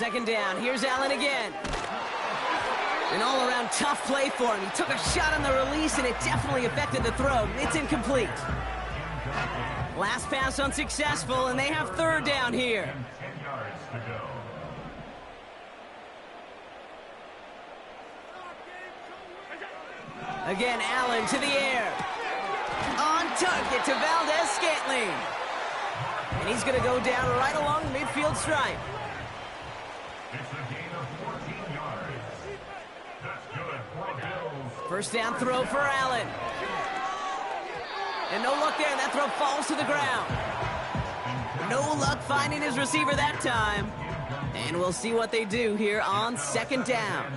Second down. Here's Allen again. An all-around tough play for him. He took a shot on the release, and it definitely affected the throw. It's incomplete. Last pass unsuccessful, and they have third down here. Again, Allen to the air. On target to Valdez-Scantling. And he's going to go down right along the midfield stripe. First down throw for Allen. And no luck there. That throw falls to the ground. No luck finding his receiver that time. And we'll see what they do here on second down.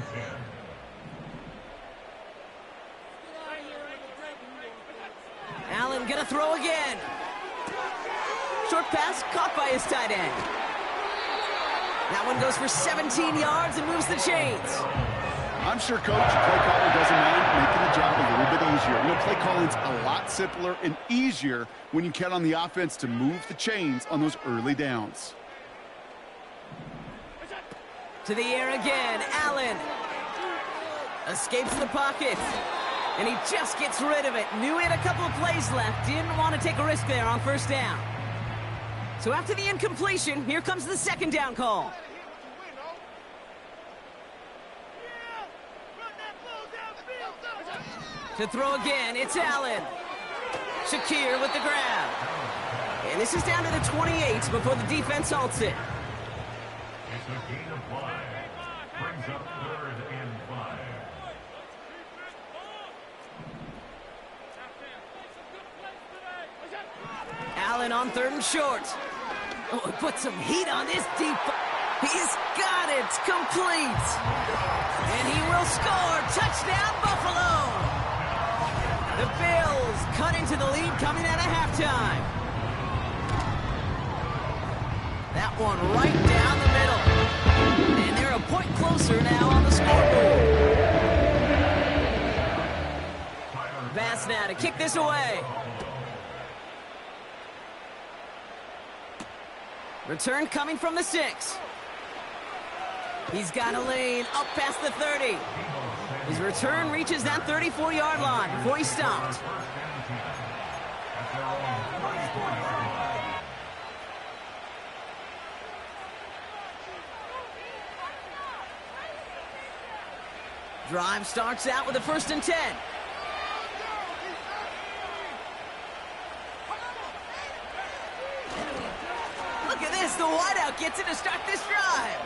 Allen gonna throw again. Short pass caught by his tight end. That one goes for 17 yards and moves the chains. I'm sure Coach, play caller doesn't mind making the job a little bit easier. You know, play calling's a lot simpler and easier when you count on the offense to move the chains on those early downs. To the air again, Allen. Escapes the pocket. And he just gets rid of it. Knew he had a couple of plays left. Didn't want to take a risk there on first down. So after the incompletion, here comes the second down call. To throw again, it's Allen. Shakir with the grab. And this is down to the 28 before the defense halts it. It's a gain of 5. Brings up 3rd and 5. Allen on 3rd and short. Oh, put some heat on this deep. He's got it. Complete. And he will score. Touchdown, Buffalo. The Bills cut into the lead coming out of halftime. That one right down the middle. And they're a point closer now on the scoreboard. Bass now to kick this away. Return coming from the 6. He's got a lane up past the 30. His return reaches that 34-yard line before he stopped. Drive starts out with a 1st and 10. Look at this, the wideout gets it to start this drive.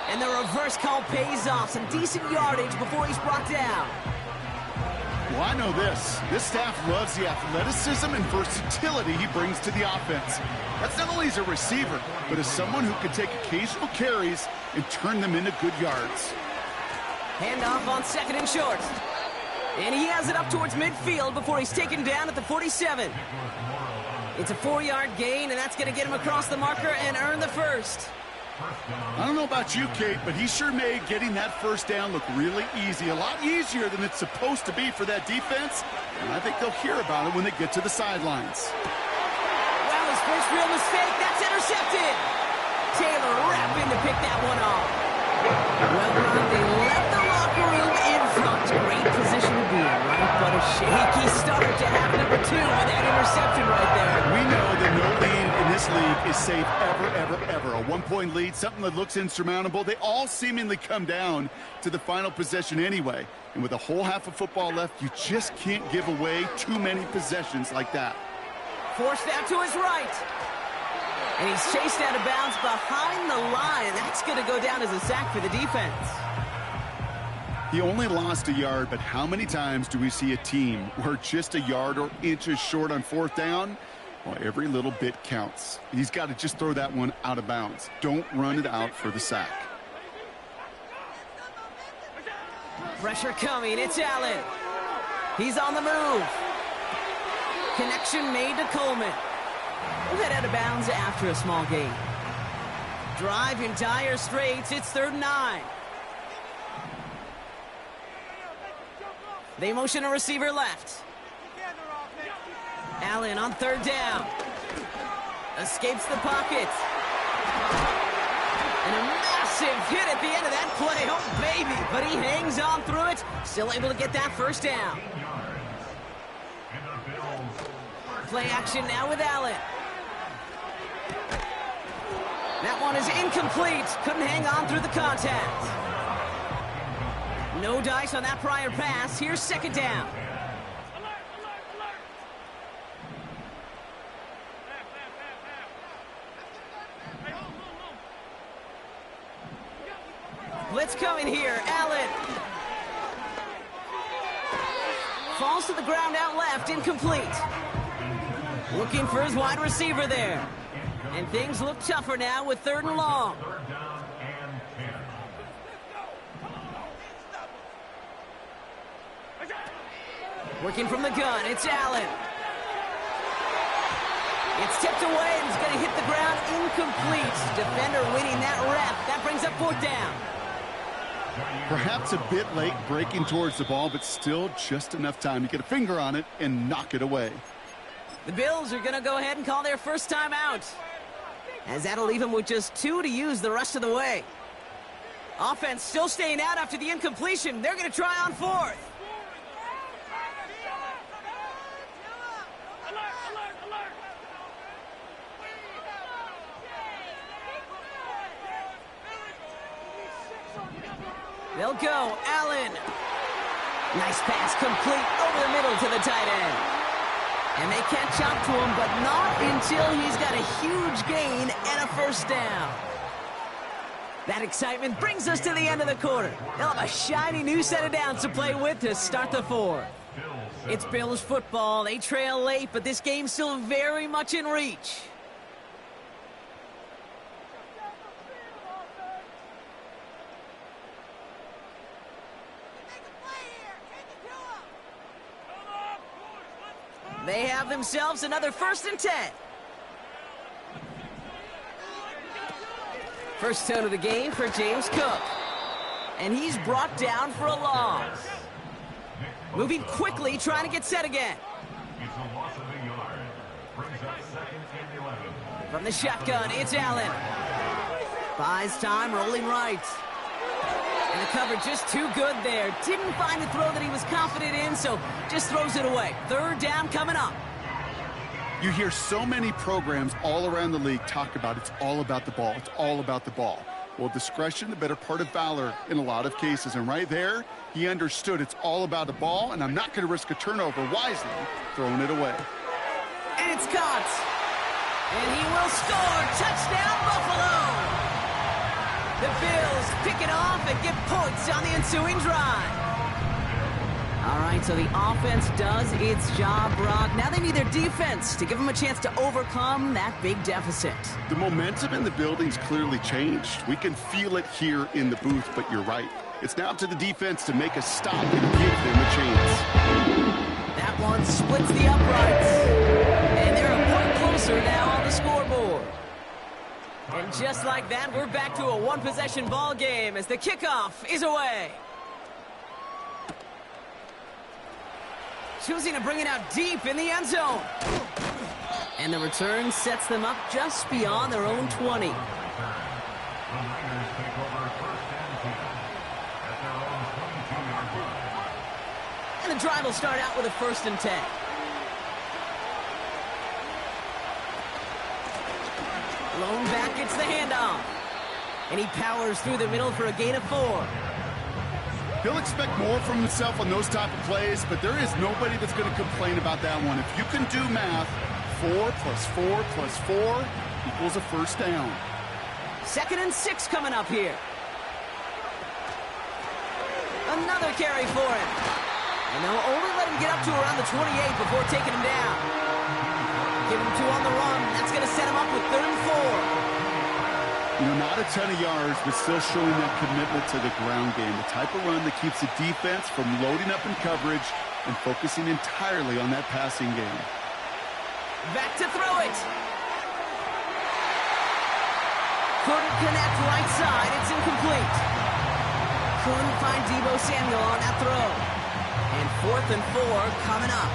And the reverse call pays off. Some decent yardage before he's brought down. Well, I know this. This staff loves the athleticism and versatility he brings to the offense. That's not only as a receiver, but as someone who can take occasional carries and turn them into good yards. Handoff on 2nd and short. And he has it up towards midfield before he's taken down at the 47. It's a 4-yard gain, and that's going to get him across the marker and earn the first. I don't know about you, Kate, but he sure made getting that first down look really easy. A lot easier than it's supposed to be for that defense. And I think they'll hear about it when they get to the sidelines. Well, his first real mistake, that's intercepted. Taylor rapping to pick that one off. Well, Ron, they left the locker room in front. Great position to be in, right? But a shaky start to half number 2 with that interception right there. We know that no lead in this league is safe ever, ever, ever. A 1-point lead, something that looks insurmountable. They all seemingly come down to the final possession anyway. And with a whole half of football left, you just can't give away too many possessions like that. Forced out to his right. And he's chased out of bounds behind the line. That's going to go down as a sack for the defense. He only lost a yard, but how many times do we see a team where just a yard or inches short on 4th down? Well, every little bit counts. He's got to just throw that one out of bounds. Don't run it out for the sack. Pressure coming. It's Allen. He's on the move. Connection made to Coleman. We'll head out of bounds after a small gain. Drive in dire straits. It's 3rd and 9. They motion a receiver left. Allen on 3rd down. Escapes the pocket. And a massive hit at the end of that play. Oh, baby. But he hangs on through it. Still able to get that first down. Play action now with Allen. That one is incomplete. Couldn't hang on through the contact. No dice on that prior pass. Here's second down. Blitz coming here. Allen. Falls to the ground out left. Incomplete. Looking for his wide receiver there. And things look tougher now with 3rd and long. Working from the gun, it's Allen. It's tipped away and it's going to hit the ground incomplete. Defender winning that rep. That brings up 4th down. Perhaps a bit late breaking towards the ball, but still just enough time to get a finger on it and knock it away. The Bills are going to go ahead and call their first time out, as that'll leave them with just 2 to use the rest of the way. Offense still staying out after the incompletion. They're going to try on 4th. They'll go. Allen. Nice pass complete over the middle to the tight end. And they catch up to him, but not until he's got a huge gain and a first down. That excitement brings us to the end of the quarter. They'll have a shiny new set of downs to play with to start the 4th. It's Bills football. They trail late, but this game's still very much in reach. They have themselves another 1st and 10. First tone of the game for James Cook. And he's brought down for a loss. Moving quickly, trying to get set again. From the shotgun, it's Allen. Buys time, rolling right. And the coverage just too good there. Didn't find a throw that he was confident in, so just throws it away. 3rd down coming up. You hear so many programs all around the league talk about it's all about the ball. It's all about the ball. Well, discretion, the better part of valor in a lot of cases. And right there, he understood it's all about the ball, and I'm not going to risk a turnover wisely, throwing it away. And it's caught. And he will score. Touchdown, Buffalo. The Bills pick it off and get points on the ensuing drive. All right, so the offense does its job, Brock. Now they need their defense to give them a chance to overcome that big deficit. The momentum in the building's clearly changed. We can feel it here in the booth, but you're right. It's now up to the defense to make a stop and give them a chance. That one splits the uprights. And they're a point closer now on the scoreboard. And just like that, we're back to a one-possession ball game as the kickoff is away. Choosing to bring it out deep in the end zone. And the return sets them up just beyond their own 20. And the drive will start out with a 1st and 10. Lone back gets the handoff. And he powers through the middle for a gain of 4. He'll expect more from himself on those type of plays, but there is nobody that's going to complain about that one. If you can do math, 4 plus 4 plus 4 equals a first down. 2nd and 6 coming up here. Another carry for him. And they'll only let him get up to around the 28 before taking him down. Give him 2 on the run. That's going to set him up with 3rd and 4. You know, not a ton of yards, but still showing that commitment to the ground game. The type of run that keeps the defense from loading up in coverage and focusing entirely on that passing game. Back to throw it. Couldn't connect right side. It's incomplete. Couldn't find Deebo Samuel on that throw. And 4th and 4 coming up.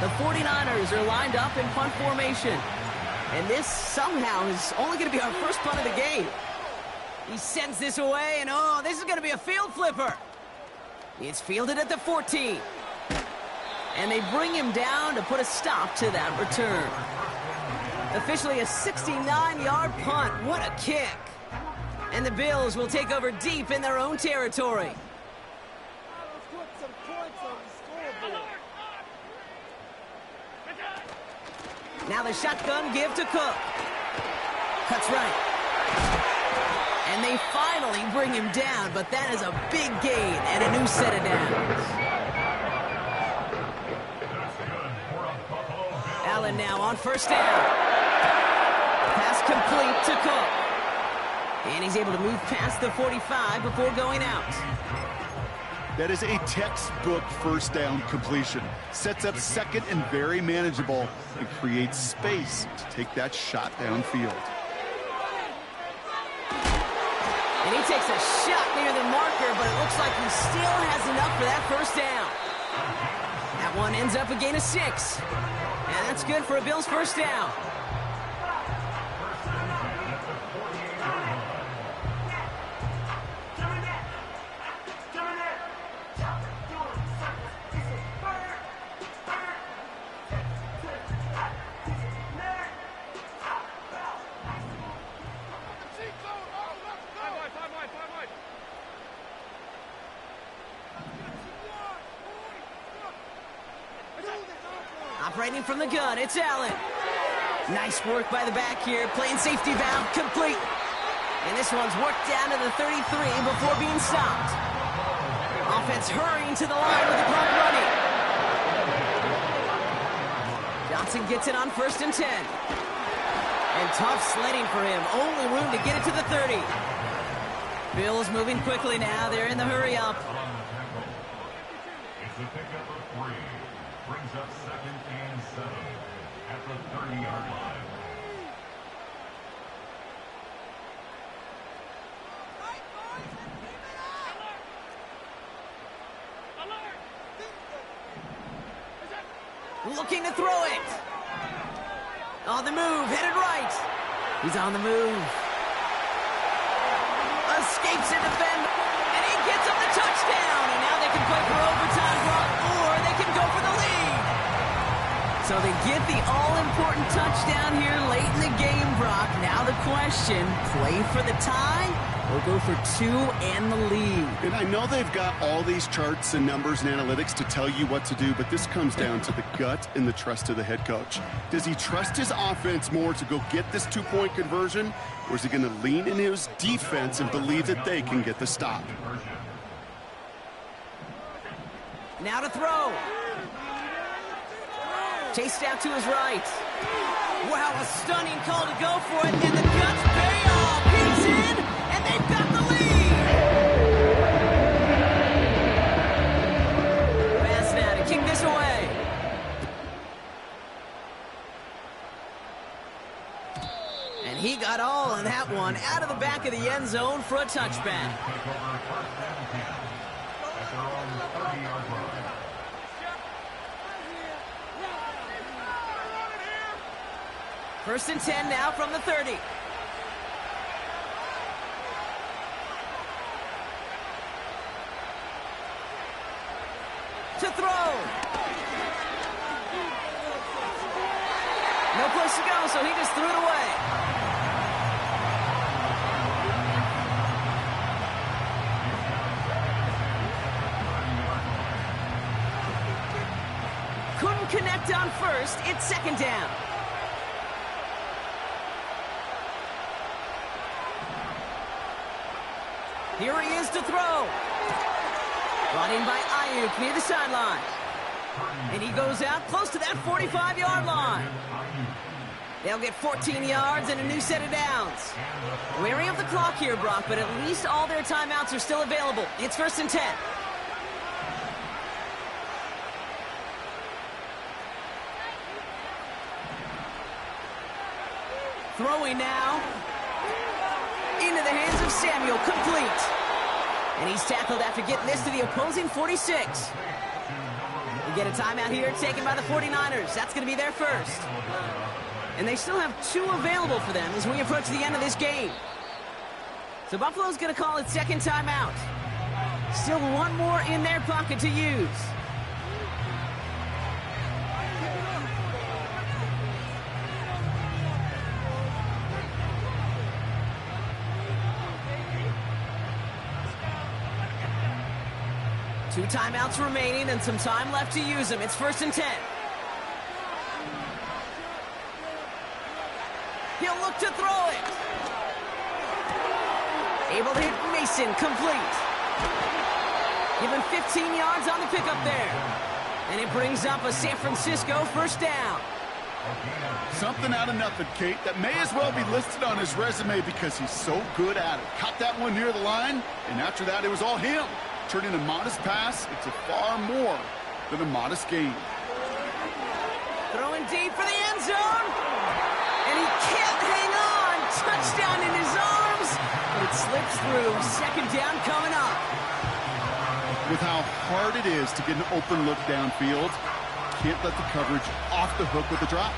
The 49ers are lined up in punt formation. And this somehow is only going to be our first punt of the game. He sends this away, and oh, this is going to be a field flipper. It's fielded at the 14. And they bring him down to put a stop to that return. Officially a 69-yard punt. What a kick. And the Bills will take over deep in their own territory. Now the shotgun give to Cook. Cuts right. And they finally bring him down, but that is a big gain and a new set of downs. Allen now on first down. Pass complete to Cook. And he's able to move past the 45 before going out. That is a textbook first down completion. Sets up second and very manageable and creates space to take that shot downfield. And he takes a shot near the marker, but it looks like he still has enough for that first down. That one ends up a gain of 6. And that's good for a Bills first down. Operating from the gun, it's Allen. Nice work by the back here, playing safety valve complete. And this one's worked down to the 33 before being stopped. Offense hurrying to the line with the clock running. Johnson gets it on 1st and 10. And tough sledding for him, only room to get it to the 30. Bills moving quickly now, they're in the hurry up. It's a pickup of 3. Brings up 2nd and 7 at the 30-yard line. Looking to throw it. On the move, headed right. He's on the move. Escapes a defender, and he gets him the touchdown. And now they can play for overtime, Brock, or they can go for the lead. So they get the all-important touchdown here late in the game, Brock. Now the question, play for the tie or go for 2 and the lead? And I know they've got all these charts and numbers and analytics to tell you what to do, but this comes down to the gut and the trust of the head coach. Does he trust his offense more to go get this 2-point conversion, or is he going to lean in his defense and believe that they can get the stop? Now to throw. Chased out to his right. Wow, a stunning call to go for it, and the Jets pay off. He's in, and they've got the lead. Pass now to kick this away. And he got all of that one out of the back of the end zone for a touchback. First and 10 now from the 30. To throw. No place to go, so he just threw it away. Couldn't connect on first. It's 2nd down. Here he is to throw. Brought in by Ayuk near the sideline. And he goes out close to that 45-yard line. They'll get 14 yards and a new set of downs. Wary of the clock here, Brock, but at least all their timeouts are still available. It's 1st and 10. Throwing now. Into the hands of Samuel, complete. And he's tackled after getting this to the opposing 46. We get a timeout here taken by the 49ers. That's going to be their first. And they still have 2 available for them as we approach the end of this game. So Buffalo's going to call its second timeout. Still 1 more in their pocket to use. Two timeouts remaining and some time left to use them. It's 1st and 10. He'll look to throw it. Able to hit Mason, complete. Given 15 yards on the pickup there. And it brings up a San Francisco first down. Something out of nothing, Kate, that may as well be listed on his resume because he's so good at it. Caught that one near the line, and after that, it was all him. Turning a modest pass into far more than a modest gain. Throwing deep for the end zone. And he can't hang on. Touchdown in his arms. But it slips through. Second down coming up. With how hard it is to get an open look downfield, can't let the coverage off the hook with a drop.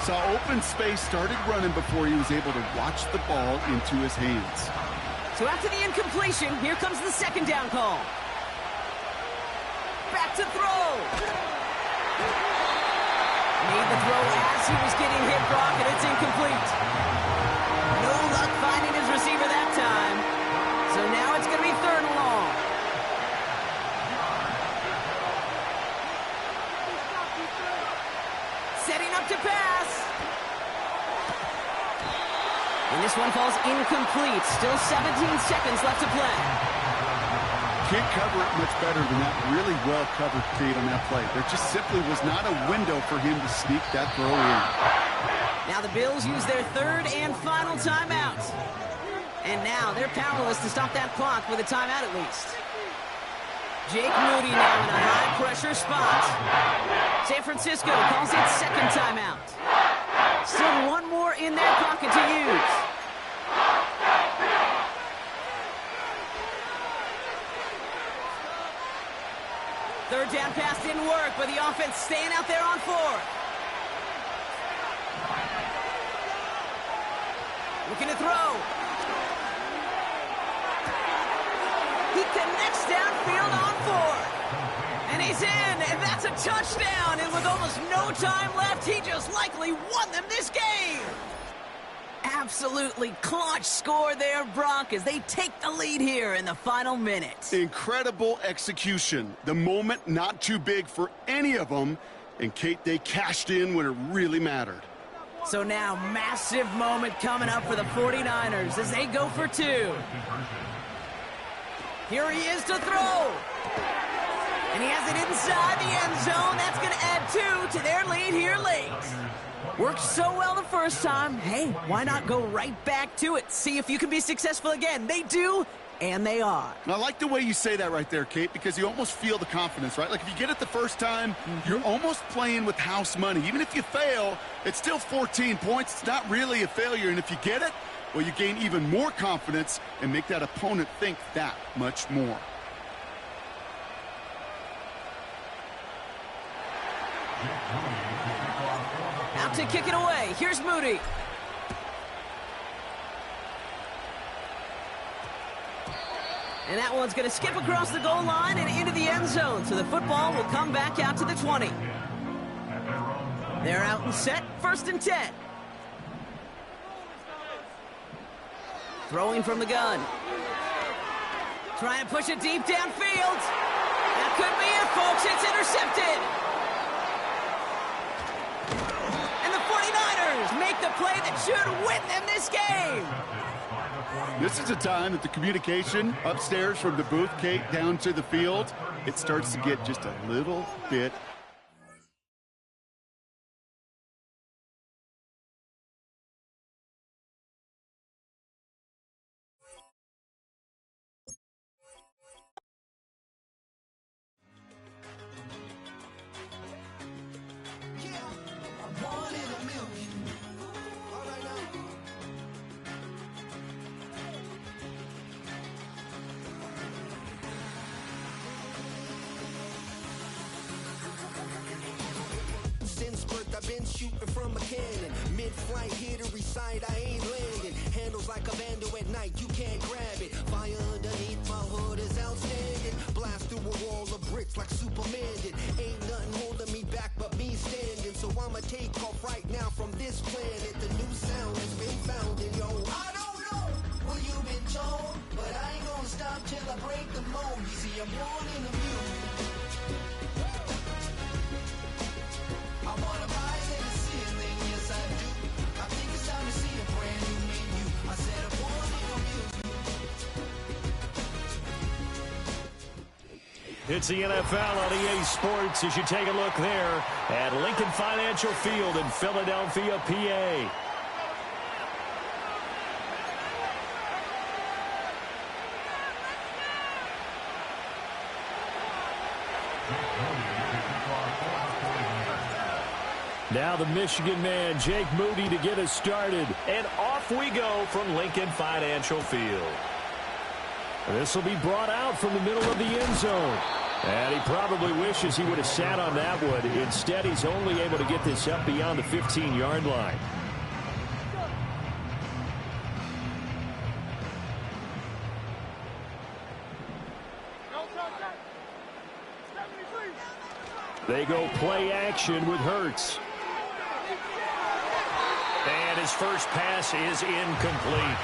Saw open space, started running before he was able to watch the ball into his hands. So after the incompletion, here comes the second down call. Back to throw. Made the throw as he was getting hit, Brock, and it's incomplete. No luck finding his receiver that time. So now it's going to be 3rd and long. Setting up to pass. And this one falls incomplete. Still 17 seconds left to play. Can't cover it much better than that. Really well covered, Kate, on that play. There just simply was not a window for him to sneak that throw in. Now the Bills use their 3rd and final timeout. And now they're powerless to stop that clock with a timeout at least. Jake Moody now in a high-pressure spot. San Francisco calls its second timeout. Still 1 more in their pocket to use. Third down pass didn't work, but the offense staying out there on 4th. Looking to throw. He connects downfield on 4th. And he's in, and that's a touchdown. And with almost no time left, he just likely won them this game. Absolutely clutch score there, Brock, as they take the lead here in the final minute. Incredible execution. The moment not too big for any of them. And, Kate, they cashed in when it really mattered. So now, massive moment coming up for the 49ers as they go for 2. Here he is to throw. And he has it inside the end zone. That's going to add 2 to their lead here late. Worked so well the first time. Hey, why not go right back to it? See if you can be successful again. They do, and they are. And I like the way you say that right there, Kate, because you almost feel the confidence, right? Like if you get it the first time, you're almost playing with house money. Even if you fail, it's still 14 points. It's not really a failure. And if you get it, well, you gain even more confidence and make that opponent think that much more. Out to kick it away. Here's Moody. And that one's going to skip across the goal line and into the end zone. So the football will come back out to the 20. They're out and set. 1st and 10. Throwing from the gun. Trying to push it deep downfield. That could be it, folks. It's intercepted. And the 49ers make the play that should win them this game. This is a time that the communication upstairs from the booth, Kate, down to the field, it starts to get just a little bit. I've been shooting from a cannon. Mid-flight, here to recite, I ain't landing. Handles like a vandal at night, you can't grab it. Fire underneath my hood is outstanding. Blast through a wall of bricks like Superman did. Ain't nothing holding me back but me standing. So I'ma take off right now from this planet. The new sound has been found in yo. I don't know what you've been told, but I ain't gonna stop till I break the mold. You see, I'm born in the music. I wanna rise in the ceiling, yes I do. I think it's time to see a brand new menu. I said I'm born in the music. It's the NFL on EA Sports as you take a look there at Lincoln Financial Field in Philadelphia, PA. Now the Michigan man, Jake Moody, to get us started. And off we go from Lincoln Financial Field. This will be brought out from the middle of the end zone. And he probably wishes he would have sat on that one. Instead, he's only able to get this up beyond the 15-yard line. They go play action with Hurts. And his first pass is incomplete.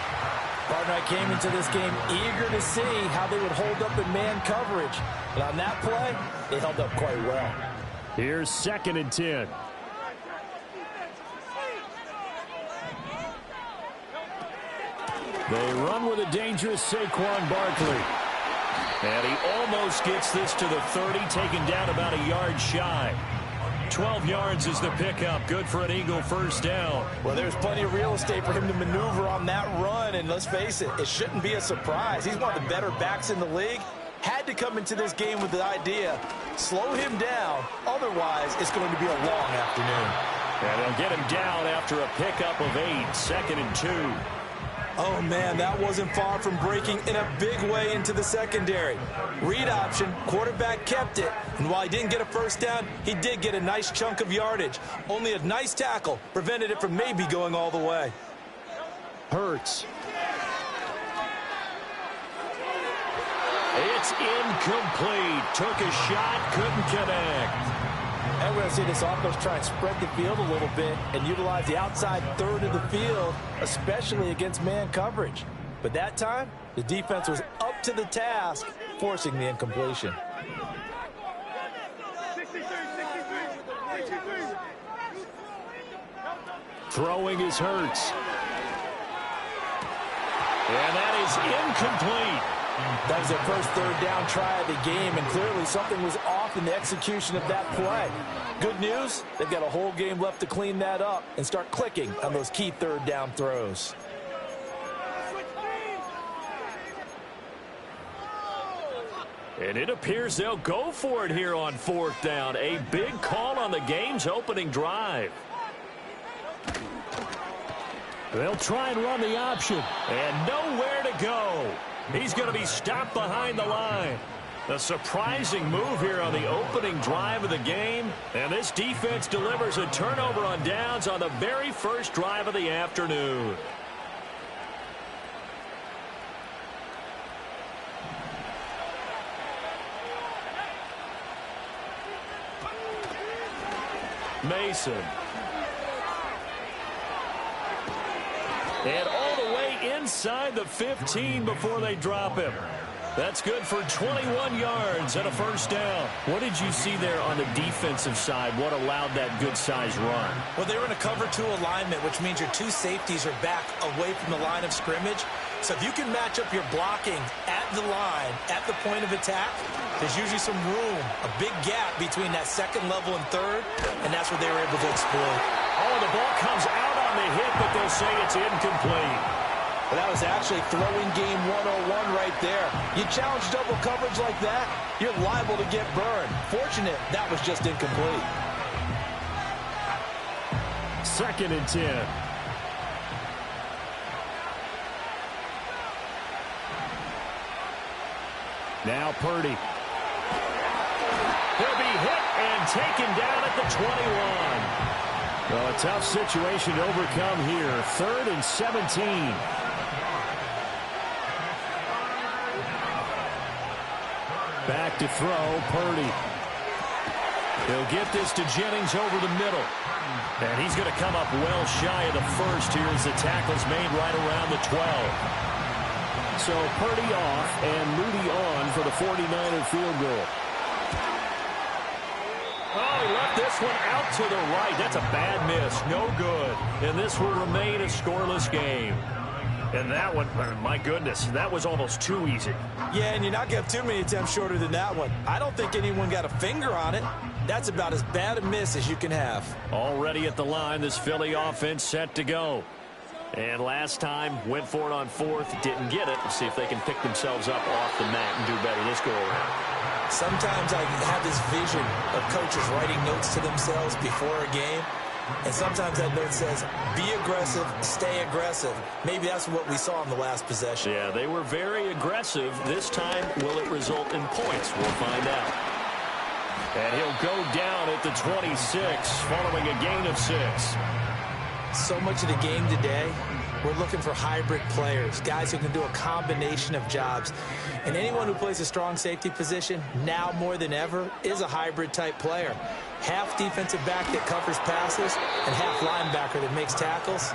Partner, I came into this game eager to see how they would hold up in man coverage. But on that play, they held up quite well. Here's 2nd and 10. They run with a dangerous Saquon Barkley. And he almost gets this to the 30, taken down about a yard shy. 12 yards is the pickup. Good for an Eagle first down. Well, there's plenty of real estate for him to maneuver on that run. And let's face it, it shouldn't be a surprise. He's one of the better backs in the league. Had to come into this game with the idea, slow him down. Otherwise, it's going to be a long afternoon. And they'll get him down after a pickup of 8. 2nd and 2. Oh, man, that wasn't far from breaking in a big way into the secondary. Read option, quarterback kept it. And while he didn't get a first down, he did get a nice chunk of yardage. Only a nice tackle prevented it from maybe going all the way. Hurts. It's incomplete. Took a shot, couldn't connect. And we're going to see this offense try and spread the field a little bit and utilize the outside third of the field, especially against man coverage. But that time, the defense was up to the task, forcing the incompletion. Throwing is Hurts. And that is incomplete. That was their first third down try of the game, and clearly something was off in the execution of that play. Good news, they've got a whole game left to clean that up and start clicking on those key third down throws. And it appears they'll go for it here on 4th down. A big call on the game's opening drive. They'll try and run the option, and nowhere to go. He's going to be stopped behind the line. A surprising move here on the opening drive of the game. And this defense delivers a turnover on downs on the very first drive of the afternoon. Mason. And all the way inside the 15 before they drop him. That's good for 21 yards and a first down. What did you see there on the defensive side? What allowed that good-sized run? Well, they were in a cover 2 alignment, which means your 2 safeties are back away from the line of scrimmage. So if you can match up your blocking at the line, at the point of attack, there's usually some room, a big gap between that second level and third, and that's what they were able to exploit. Oh, the ball comes out on the hit, but they'll say it's incomplete. Well, that was actually throwing game 101 right there. You challenge double coverage like that, you're liable to get burned. Fortunate, that was just incomplete. 2nd and 10. Now Purdy. He'll be hit and taken down at the 21. Well, a tough situation to overcome here. 3rd and 17. Back to throw, Purdy. He'll get this to Jennings over the middle. And he's going to come up well shy of the first here as the tackle's made right around the 12. So Purdy off and Moody on for the 49er field goal. Oh, he left this one out to the right. That's a bad miss. No good. And this will remain a scoreless game. And that one, my goodness, that was almost too easy. Yeah, and you're not going to have too many attempts shorter than that one. I don't think anyone got a finger on it. That's about as bad a miss as you can have. Already at the line, this Philly offense set to go. And last time, went for it on 4th, didn't get it. Let's see if they can pick themselves up off the mat and do better this go-around. Sometimes I have this vision of coaches writing notes to themselves before a game. And sometimes that note says, be aggressive, stay aggressive. Maybe that's what we saw in the last possession. Yeah, they were very aggressive. This time, will it result in points? We'll find out. And he'll go down at the 26 following a gain of 6. So much of the game today, we're looking for hybrid players, guys who can do a combination of jobs. And anyone who plays a strong safety position, now more than ever, is a hybrid type player. Half defensive back that covers passes and half linebacker that makes tackles.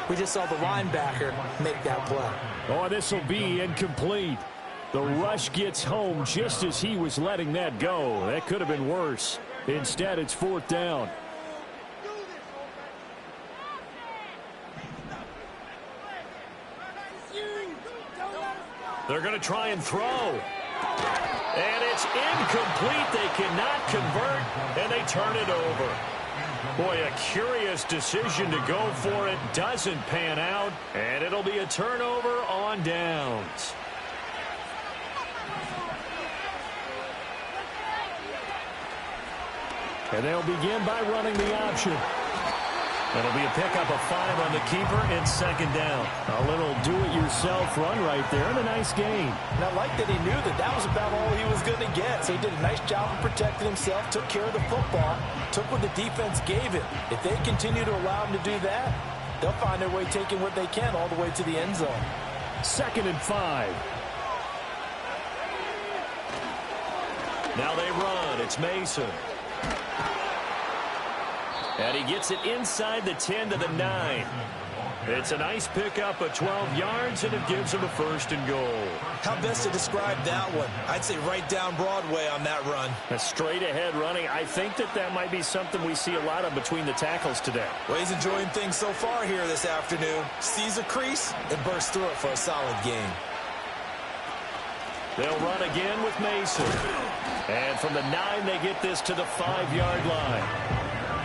We just saw the linebacker make that play. Oh, this will be incomplete. The rush gets home just as he was letting that go. That could have been worse. Instead, it's 4th down. They're going to try and throw. And it's incomplete. They cannot convert, and they turn it over. Boy, a curious decision to go for it. Doesn't pan out, and it'll be a turnover on downs. And they'll begin by running the option. It'll be a pickup of 5 on the keeper. It's 2nd down. A little do-it-yourself run right there and a nice gain. And I like that he knew that that was about all he was going to get. So he did a nice job of protecting himself, took care of the football, took what the defense gave him. If they continue to allow him to do that, they'll find their way taking what they can all the way to the end zone. 2nd and 5. Now they run. It's Mason. And he gets it inside the 10 to the 9. It's a nice pickup of 12 yards, and it gives him a 1st and goal. How best to describe that one? I'd say right down Broadway on that run. A straight-ahead running. I think that might be something we see a lot of between the tackles today. Well, he's enjoying things so far here this afternoon. Sees a crease and bursts through it for a solid game. They'll run again with Mason. And from the 9, they get this to the 5-yard line.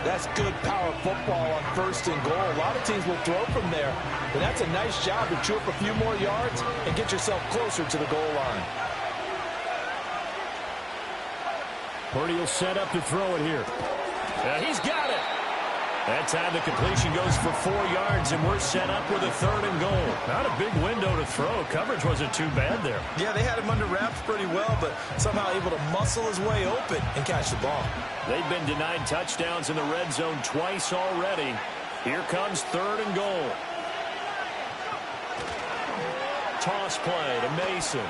That's good power football on 1st and goal. A lot of teams will throw from there. But that's a nice job to chew up a few more yards and get yourself closer to the goal line. Purdy will set up to throw it here. He's got it. That time the completion goes for 4 yards, and we're set up with a 3rd and goal. Not a big window to throw. Coverage wasn't too bad there. Yeah, they had him under wraps pretty well, but somehow able to muscle his way open and catch the ball. They've been denied touchdowns in the red zone twice already. Here comes 3rd and goal. Toss play to Mason.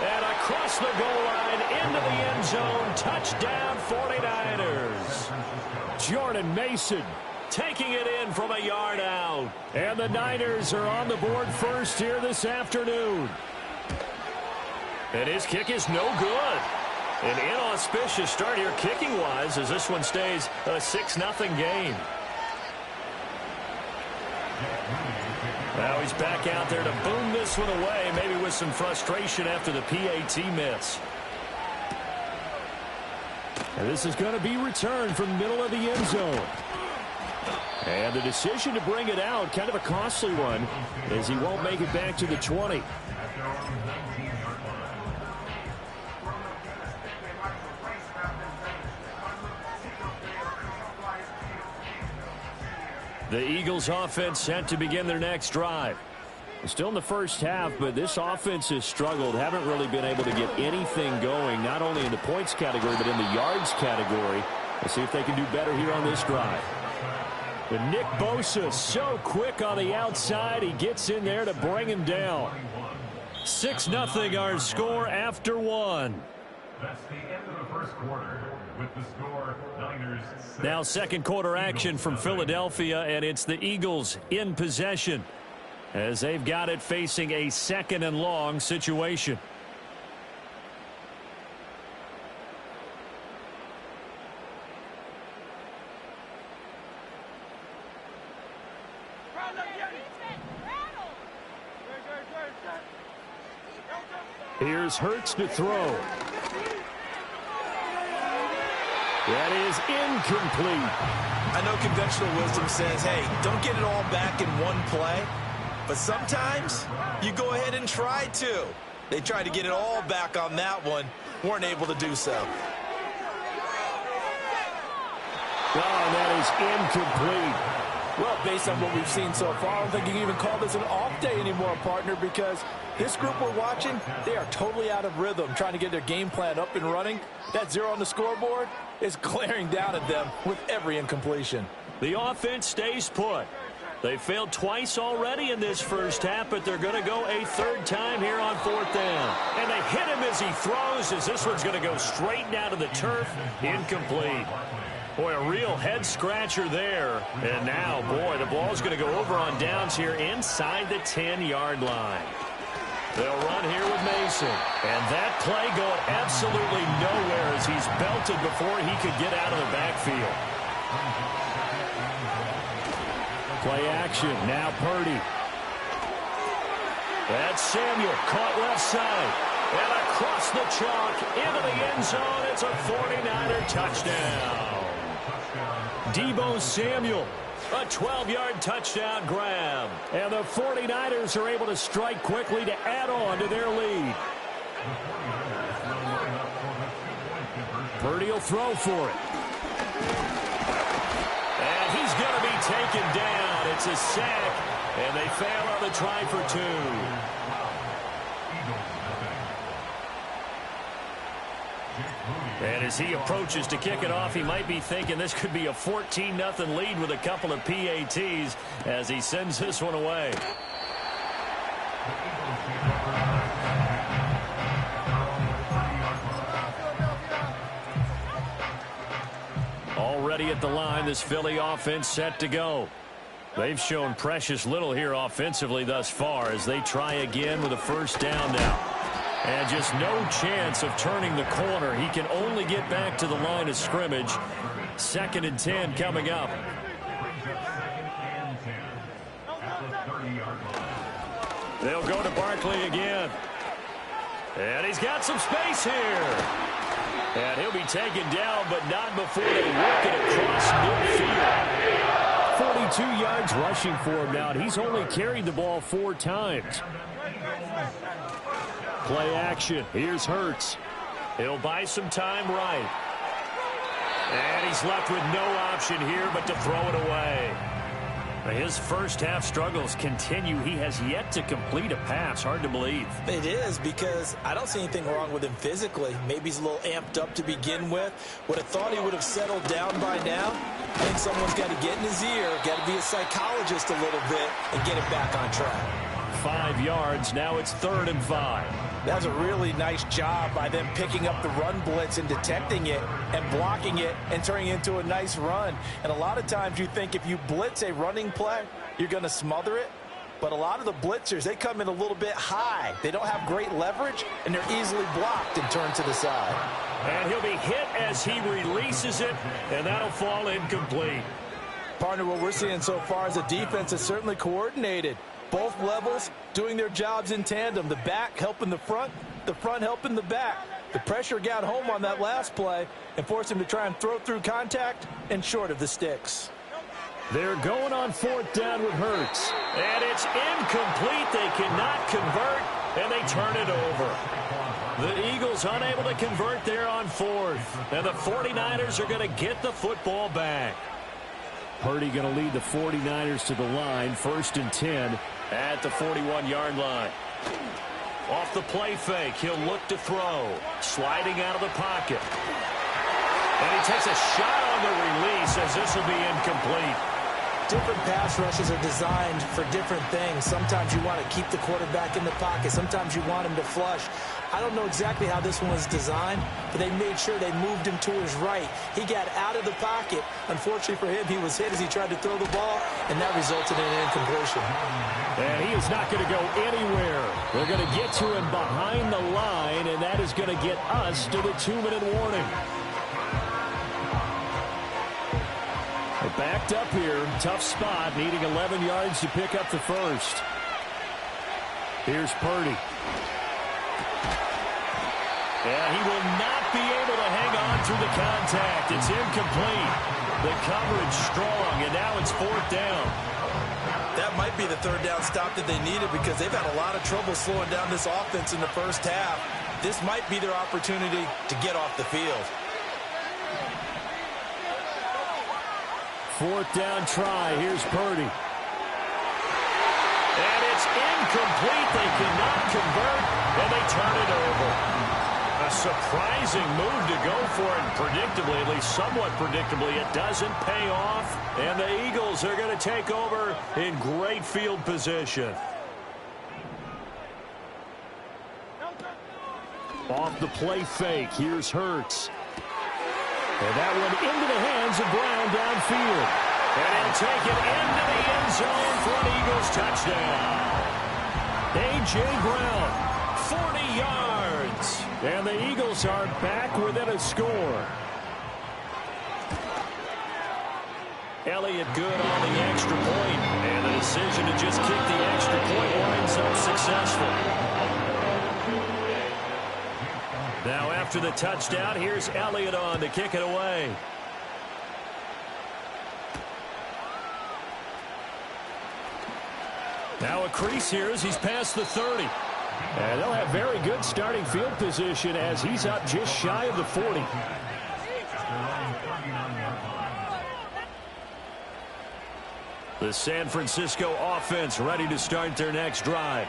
And across the goal line into the end zone. Touchdown 49ers. Jordan Mason taking it in from a yard out. And the Niners are on the board first here this afternoon. And his kick is no good. An inauspicious start here kicking-wise as this one stays a 6-0 game. Now he's back out there to boom this one away, maybe with some frustration after the PAT miss. And this is going to be returned from the middle of the end zone. And the decision to bring it out, kind of a costly one, as he won't make it back to the 20. The Eagles offense set to begin their next drive. Still in the first half, but this offense has struggled. Haven't really been able to get anything going, not only in the points category, but in the yards category. Let's see if they can do better here on this drive. And Nick Bosa so quick on the outside. He gets in there to bring him down. 6-0 our score after one. That's the end of the first quarter with the score Niners 6. Now second quarter action from Philadelphia, and it's the Eagles in possession as they've got it facing a 2nd and long situation. Here's Hurts to throw. That is incomplete. I know conventional wisdom says, hey, don't get it all back in one play. But sometimes you go ahead and try to. They tried to get it all back on that one. Weren't able to do so. Oh, that is incomplete. Well, based on what we've seen so far, I don't think you can even call this an off day anymore, partner, because this group we're watching, they are totally out of rhythm, trying to get their game plan up and running. That 0 on the scoreboard is glaring down at them with every incompletion. The offense stays put. They failed twice already in this first half, but they're going to go a 3rd time here on 4th down. And they hit him as he throws, as this one's going to go straight down to the turf. Incomplete. Boy, a real head-scratcher there. And now, boy, the ball's going to go over on downs here inside the 10-yard line. They'll run here with Mason. And that play going absolutely nowhere as he's belted before he could get out of the backfield. Play action. Now Purdy. That's Samuel. Caught left side. And across the chalk into the end zone. It's a 49er touchdown. Deebo Samuel, a 12-yard touchdown grab. And the 49ers are able to strike quickly to add on to their lead. Purdy will throw for it. And he's going to be taken down. It's a sack, and they fail on the try for 2. And as he approaches to kick it off, he might be thinking this could be a 14-0 lead with a couple of PATs as he sends this one away. Already at the line, this Philly offense set to go. They've shown precious little here offensively thus far as they try again with a 1st down now. And just no chance of turning the corner. He can only get back to the line of scrimmage. 2nd and 10 coming up. They'll go to Barkley again. And he's got some space here. And he'll be taken down, but not before they work it across midfield. 42 yards rushing for him now. He's only carried the ball 4 times. Play action. Here's Hurts. He'll buy some time right. And he's left with no option here but to throw it away. His first half struggles continue. He has yet to complete a pass. Hard to believe. It is, because I don't see anything wrong with him physically. Maybe he's a little amped up to begin with. Would have thought he would have settled down by now. I think someone's got to get in his ear, got to be a psychologist a little bit, and get it back on track. 5 yards. Now it's 3rd and 5. That's a really nice job by them picking up the run blitz and detecting it and blocking it and turning it into a nice run. And a lot of times you think if you blitz a running play, you're going to smother it. But a lot of the blitzers, they come in a little bit high. They don't have great leverage, and they're easily blocked and turned to the side. And he'll be hit as he releases it, and that'll fall incomplete. Partner, what we're seeing so far is the defense is certainly coordinated. Both levels doing their jobs in tandem. The back helping the front helping the back. The pressure got home on that last play and forced him to try and throw through contact and short of the sticks. They're going on 4th down with Hurts. And it's incomplete. They cannot convert, and they turn it over. The Eagles unable to convert there on 4th. And the 49ers are going to get the football back. Purdy going to lead the 49ers to the line. 1st and 10 at the 41-yard line. Off the play fake, he'll look to throw. Sliding out of the pocket. And he takes a shot on the release as this will be incomplete. different pass rushes are designed for different things. Sometimes you want to keep the quarterback in the pocket. Sometimes you want him to flush. I don't know exactly how this one was designed, but they made sure they moved him to his right. He got out of the pocket. Unfortunately for him, he was hit as he tried to throw the ball, and that resulted in an incompletion. And he is not going to go anywhere. They're going to get to him behind the line, and that is going to get us to the 2-minute warning. They're backed up here. Tough spot, needing 11 yards to pick up the first. Here's Purdy. And he will not be able to hang on through the contact. It's incomplete. The coverage strong, and now it's 4th down. That might be the 3rd down stop that they needed because they've had a lot of trouble slowing down this offense in the first half. This might be their opportunity to get off the field. 4th down try. Here's Purdy. And it's incomplete. They cannot convert, and they turn it over. A surprising move to go for it. Predictably, at least somewhat predictably, it doesn't pay off. And the Eagles are going to take over in great field position. Off the play fake. Here's Hurts. And that one into the hands of Brown downfield. And he'll take it into the end zone for an Eagles touchdown. A.J. Brown, 40 yards. And the Eagles are back within a score. Elliott good on the extra point. And the decision to just kick the extra point winds up successful. Now after the touchdown, here's Elliott on to kick it away. Now a crease here as he's past the 30. And they'll have very good starting field position as he's up just shy of the 40. The San Francisco offense ready to start their next drive.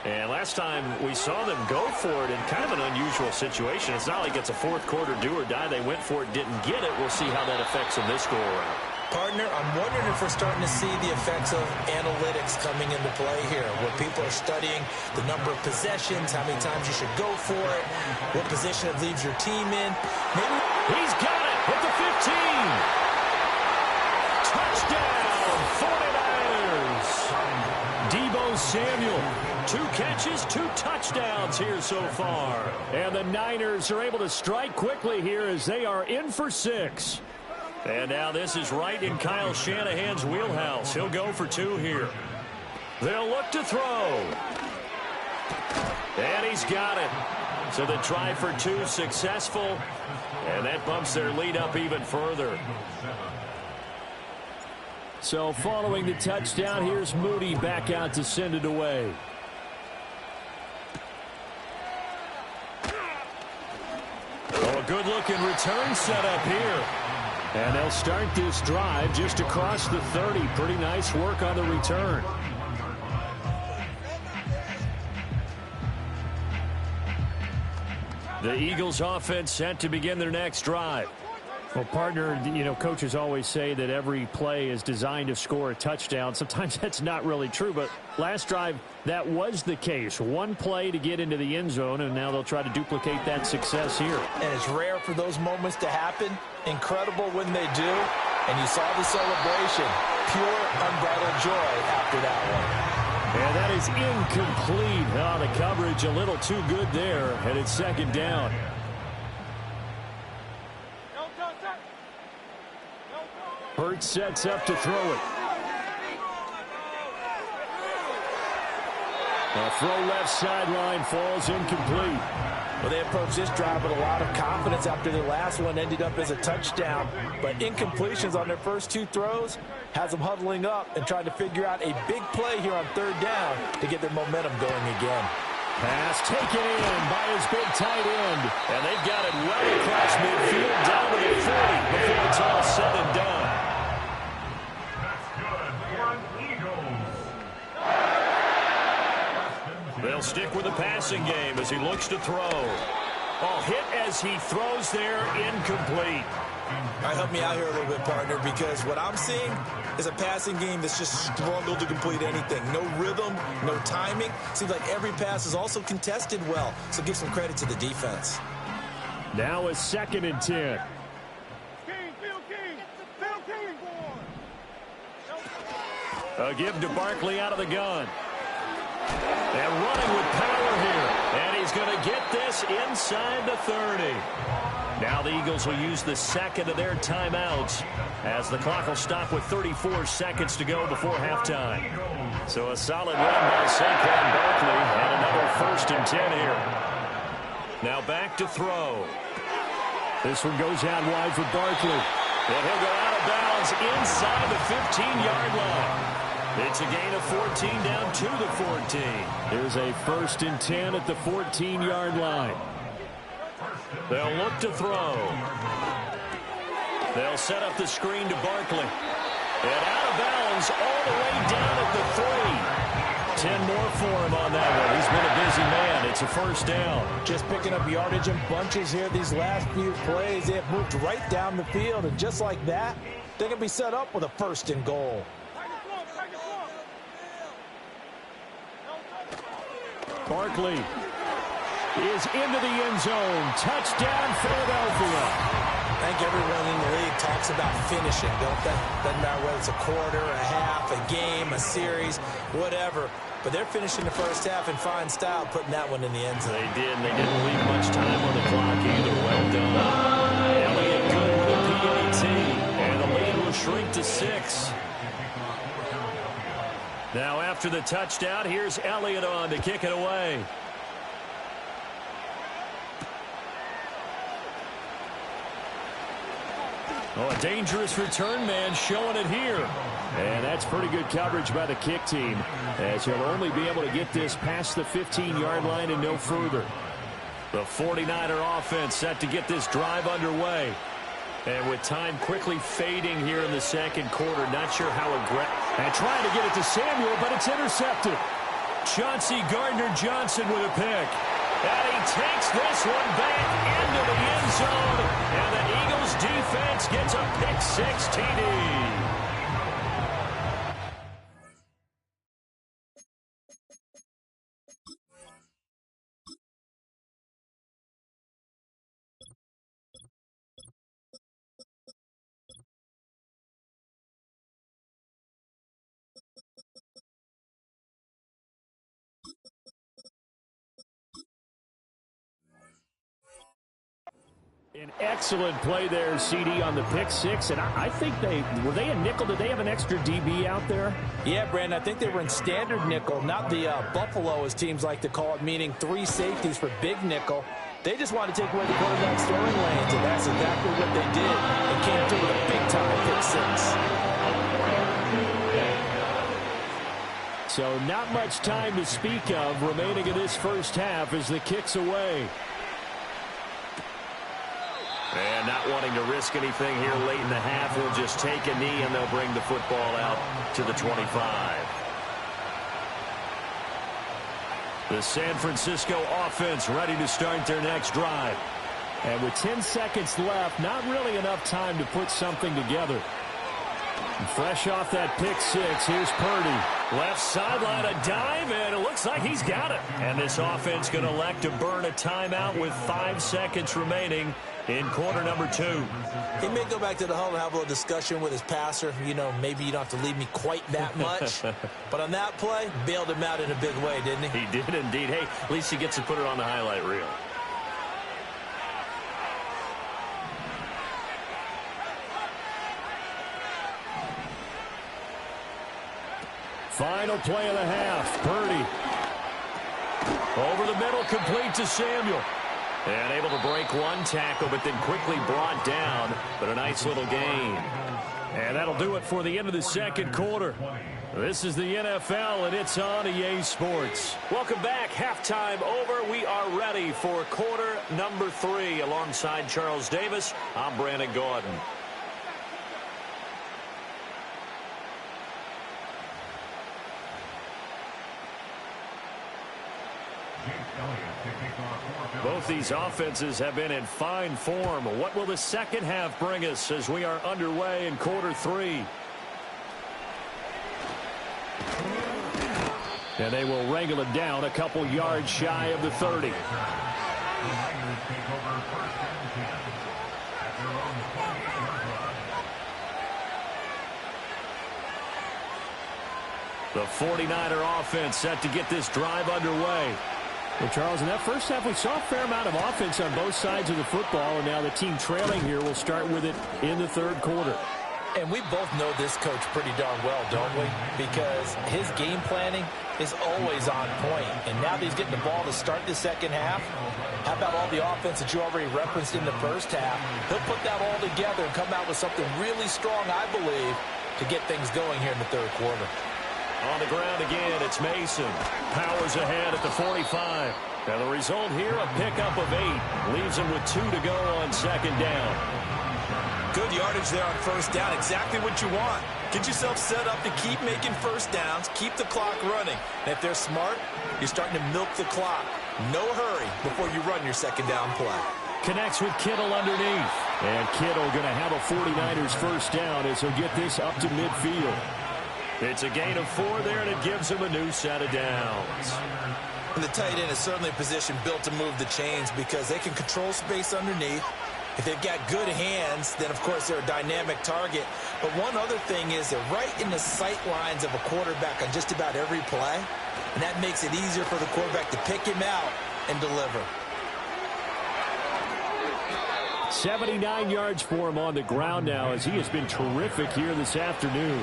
And last time we saw them go for it in kind of an unusual situation. It's not like it's a fourth quarter do or die. They went for it, didn't get it. We'll see how that affects them this go around. Partner, I'm wondering if we're starting to see the effects of analytics coming into play here, where people are studying the number of possessions, how many times you should go for it, what position it leaves your team in. Maybe he's got it at the 15. Touchdown, 49ers. Deebo Samuel, 2 catches, 2 touchdowns here so far. And the Niners are able to strike quickly here as they are in for 6. And now this is right in Kyle Shanahan's wheelhouse. He'll go for 2 here. They'll look to throw. And he's got it. So the try for 2 successful. And that bumps their lead up even further. So following the touchdown, here's Moody back out to send it away. Oh, a good-looking return setup here. And they'll start this drive just across the 30. Pretty nice work on the return. The Eagles offense set to begin their next drive. Well, partner, you know, coaches always say that every play is designed to score a touchdown. Sometimes that's not really true, but last drive, that was the case. 1 play to get into the end zone, and now they'll try to duplicate that success here. And it's rare for those moments to happen. Incredible when they do. And you saw the celebration. Pure, unbridled joy after that one. And that is incomplete. Oh, the coverage a little too good there, and it's 2nd down. Hurts sets up to throw it. A throw left sideline falls incomplete. Well, they approached this drive with a lot of confidence after their last one ended up as a touchdown. But incompletions on their first 2 throws has them huddling up and trying to figure out a big play here on 3rd down to get their momentum going again. Pass taken in by his big tight end. And they've got it well across midfield down to the 40 before it's all said and done. They'll stick with the passing game as he looks to throw. Oh, hit as he throws there, incomplete. All right, help me out here a little bit, partner, because what I'm seeing is a passing game that's just struggled to complete anything. No rhythm, no timing. Seems like every pass is also contested well, so give some credit to the defense. Now a 2nd and 10. A give to Barkley out of the gun. And running with power here. And he's going to get this inside the 30. Now the Eagles will use the 2nd of their timeouts as the clock will stop with 34 seconds to go before halftime. So a solid run by Saquon Barkley and another 1st and 10 here. Now back to throw. This one goes out wide for Barkley. And he'll go out of bounds inside the 15-yard line. It's a gain of 14 down to the 14. There's a 1st and 10 at the 14-yard line. They'll look to throw. They'll set up the screen to Barkley. And out of bounds all the way down at the 3. 10 more for him on that one. He's been a busy man. It's a 1st down. Just picking up yardage in bunches here these last few plays. They have moved right down the field, and just like that, they can be set up with a 1st and goal. Barkley is into the end zone. Touchdown, Philadelphia. I think everyone in the league talks about finishing, don't they? Doesn't matter whether it's a quarter, a half, a game, a series, whatever. But they're finishing the 1st half in fine style, putting that one in the end zone. They did, and they didn't leave much time on the clock either. Well done. Elliott good with a PAT, and the lead will shrink to 6. Now after the touchdown, here's Elliott on to kick it away. Oh, a dangerous return man showing it here. And that's pretty good coverage by the kick team, as he'll only be able to get this past the 15-yard line and no further. The 49er offense set to get this drive underway. And with time quickly fading here in the 2nd quarter, not sure how aggressive. And trying to get it to Samuel, but it's intercepted. Chauncey Gardner-Johnson with a pick. And he takes this one back into the end zone. And the Eagles defense gets a pick-6 TD. An excellent play there, CD, on the pick-6, and I think were they a nickel? Did they have an extra DB out there? Yeah, Brandon, I think they were in standard nickel, not the Buffalo, as teams like to call it, meaning 3 safeties for big nickel. They just wanted to take away the quarterback's throwing lanes, and that's exactly what they did. They came through with a big-time pick-6. So not much time to speak of remaining in this 1st half as the kick's away. And not wanting to risk anything here late in the half, he'll just take a knee and they'll bring the football out to the 25. The San Francisco offense ready to start their next drive. And with 10 seconds left, not really enough time to put something together. Fresh off that pick-6, here's Purdy. Left sideline, a dive, and it looks like he's got it. And this offense going to elect to burn a timeout with 5 seconds remaining in quarter number 2. He may go back to the huddle and have a little discussion with his passer. You know, maybe you don't have to leave me quite that much. But on that play, bailed him out in a big way, didn't he? He did indeed. Hey, at least he gets to put it on the highlight reel. Final play of the half. Purdy. Over the middle, complete to Samuel. And able to break one tackle, but then quickly brought down. But a nice little gain. And that'll do it for the end of the 2nd quarter. This is the NFL, and it's on EA Sports. Welcome back. Halftime over. We are ready for quarter number 3. Alongside Charles Davis, I'm Brandon Gordon. Both these offenses have been in fine form. What will the second half bring us as we are underway in quarter 3? And they will wrangle it down a couple yards shy of the 30. The 49er offense set to get this drive underway. Well, Charles, in that first half, we saw a fair amount of offense on both sides of the football, and now the team trailing here will start with it in the third quarter. And we both know this coach pretty darn well, don't we? Because his game planning is always on point. And now that he's getting the ball to start the second half, how about all the offense that you already referenced in the first half? He'll put that all together and come out with something really strong, I believe, to get things going here in the third quarter. On the ground again, it's Mason. Powers ahead at the 45. And the result here, a pickup of 8. Leaves him with 2 to go on second down. Good yardage there on first down. Exactly what you want. Get yourself set up to keep making first downs. Keep the clock running. And if they're smart, you're starting to milk the clock. No hurry before you run your second down play. Connects with Kittle underneath. And Kittle going to have a 49ers first down as he'll get this up to midfield. It's a gain of 4 there, and it gives him a new set of downs. And the tight end is certainly a position built to move the chains because they can control space underneath. If they've got good hands, then, of course, they're a dynamic target. But one other thing is they're right in the sight lines of a quarterback on just about every play. And that makes it easier for the quarterback to pick him out and deliver. 79 yards for him on the ground now as he has been terrific here this afternoon.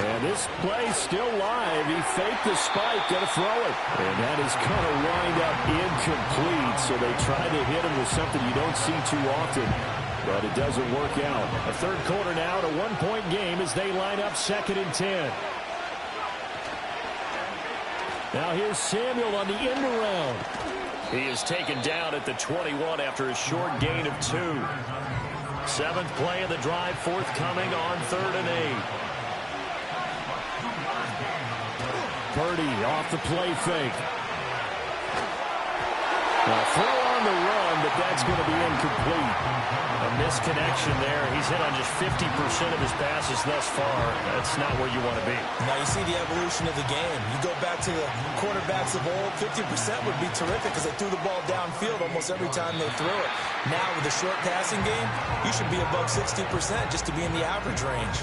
And this play still live. He faked the spike, going to throw it. And that is going to wind up incomplete. So they try to hit him with something you don't see too often, but it doesn't work out. A third quarter now, a 1-point game as they line up 2nd and 10. Now here's Samuel on the end around. He is taken down at the 21 after a short gain of 2. 7th play of the drive forthcoming on 3rd and 8. Purdy off the play fake. Now throw on the run, but that's going to be incomplete. A misconnection there. He's hit on just 50% of his passes thus far. That's not where you want to be. Now you see the evolution of the game. You go back to the quarterbacks of old, 50% would be terrific because they threw the ball downfield almost every time they threw it. Now with the short passing game, you should be above 60% just to be in the average range.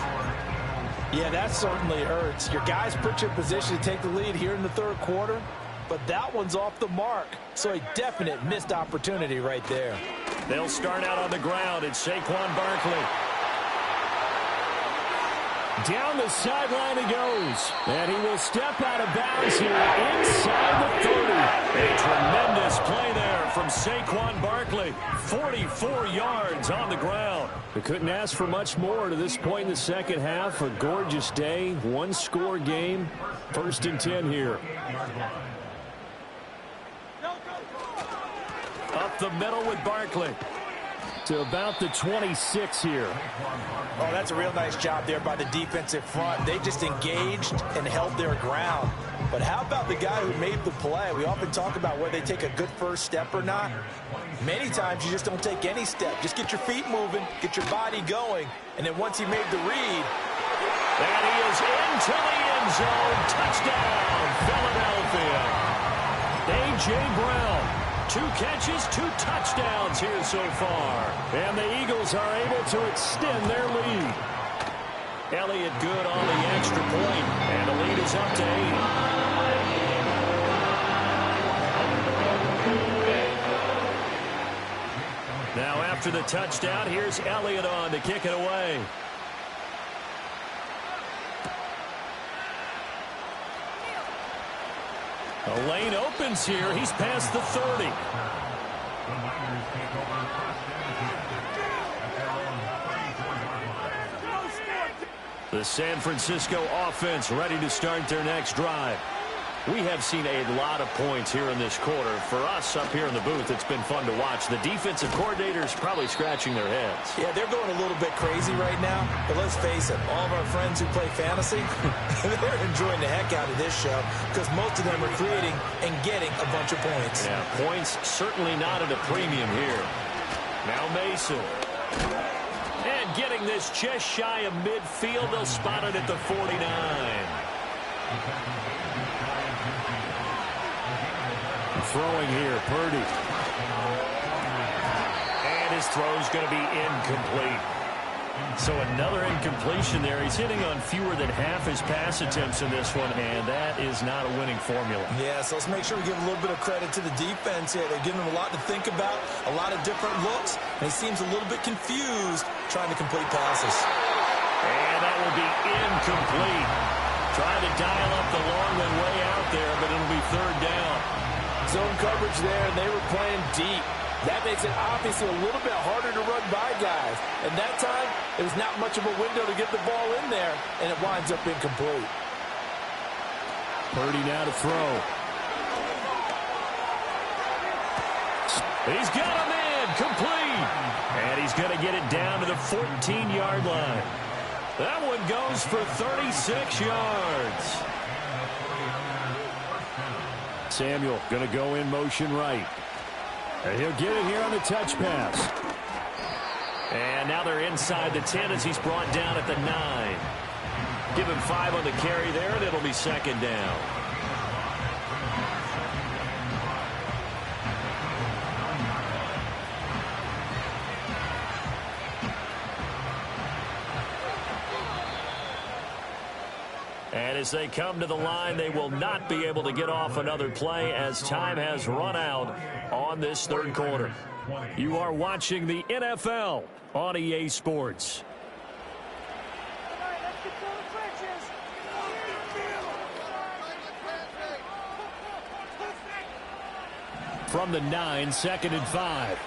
Yeah, that certainly hurts. Your guys put you in position to take the lead here in the third quarter, but that one's off the mark. So a definite missed opportunity right there. They'll start out on the ground. It's Saquon Barkley. Down the sideline he goes. And he will step out of bounds here inside the 30. A tremendous play there from Saquon Barkley. 44 yards on the ground. They couldn't ask for much more to this point in the second half. A gorgeous day, 1-score game. 1st and 10 here. Up the middle with Barkley. To about the 26 here. Oh, that's a real nice job there by the defensive front. They just engaged and held their ground. But how about the guy who made the play? We often talk about whether they take a good first step or not. Many times you just don't take any step. Just get your feet moving, get your body going, and then once he made the read. And he is into the end zone. Touchdown, Philadelphia. A.J. Brown. 2 catches, 2 touchdowns here so far. And the Eagles are able to extend their lead. Elliott good on the extra point. And the lead is up to 8. Now after the touchdown, here's Elliott on to kick it away. The lane opens here. He's past the 30. The San Francisco offense ready to start their next drive. We have seen a lot of points here in this quarter. For us up here in the booth, it's been fun to watch. The defensive coordinators probably scratching their heads. Yeah, they're going a little bit crazy right now. But let's face it, all of our friends who play fantasy, they're enjoying the heck out of this show because most of them are creating and getting a bunch of points. Yeah, points certainly not at a premium here. Now Mason. And getting this just shy of midfield. They'll spot it at the 49. Throwing here, Purdy. And his throw's going to be incomplete. So another incompletion there. He's hitting on fewer than half his pass attempts in this one, and that is not a winning formula. Yeah, so let's make sure we give a little bit of credit to the defense here. They're giving him a lot to think about, a lot of different looks, and he seems a little bit confused trying to complete passes. And that will be incomplete. Trying to dial up the long one way out there, but it'll be third down. Zone coverage there, and they were playing deep. That makes it obviously a little bit harder to run by guys. And that time, it was not much of a window to get the ball in there, and it winds up incomplete. Purdy now to throw. He's got him in, complete. And he's going to get it down to the 14-yard line. That one goes for 36 yards. Samuel going to go in motion right. And he'll get it here on the touch pass. And now they're inside the 10 as he's brought down at the 9. Give him 5 on the carry there, and it'll be second down. And as they come to the line, they will not be able to get off another play as time has run out on this third quarter. You are watching the NFL on EA Sports. From the 9, 2nd and 5.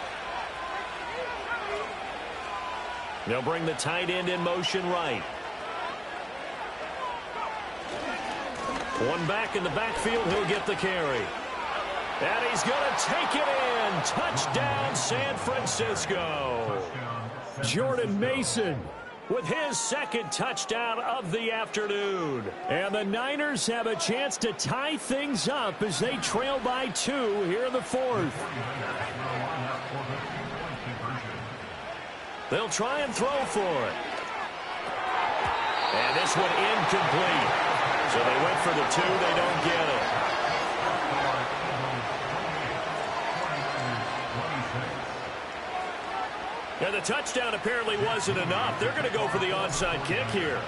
They'll bring the tight end in motion right. One back in the backfield, he'll get the carry. And he's going to take it in. Touchdown, San Francisco. Jordan Mason with his second touchdown of the afternoon. And the Niners have a chance to tie things up as they trail by 2 here in the 4th. They'll try and throw for it. And this one incomplete. So they went for the 2, they don't get it. And the touchdown apparently wasn't enough. They're going to go for the onside kick here.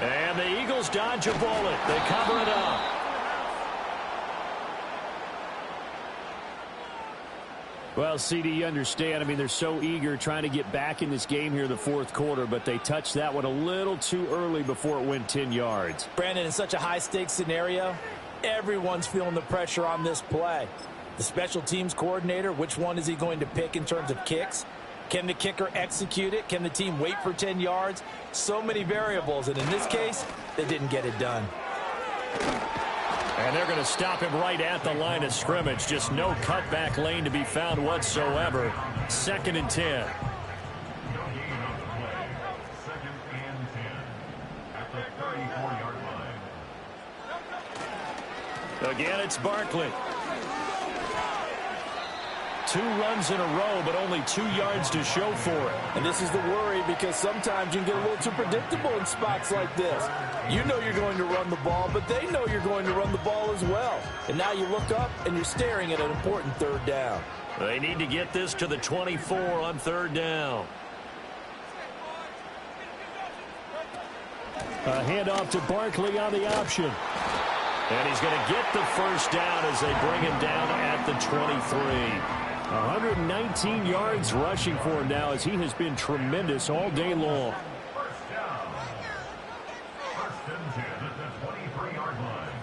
And the Eagles dodge a bullet. They cover it up. Well, CD, you understand. I mean, they're so eager trying to get back in this game here in the 4th quarter, but they touched that one a little too early before it went 10 yards. Brandon, in such a high-stakes scenario, everyone's feeling the pressure on this play. The special teams coordinator, which one is he going to pick in terms of kicks? Can the kicker execute it? Can the team wait for 10 yards? So many variables, and in this case, they didn't get it done. And they're going to stop him right at the line of scrimmage. Just no cutback lane to be found whatsoever. 2nd and 10. Again, it's Barkley. 2 runs in a row, but only 2 yards to show for it. And this is the worry because sometimes you can get a little too predictable in spots like this. You know you're going to run the ball, but they know you're going to run the ball as well. And now you look up and you're staring at an important 3rd down. They need to get this to the 24 on 3rd down. A handoff to Barkley on the option. And he's going to get the first down as they bring him down at the 23. 119 yards rushing for him now as he has been tremendous all day long. First down. 1st and 10 at the 23-yard line.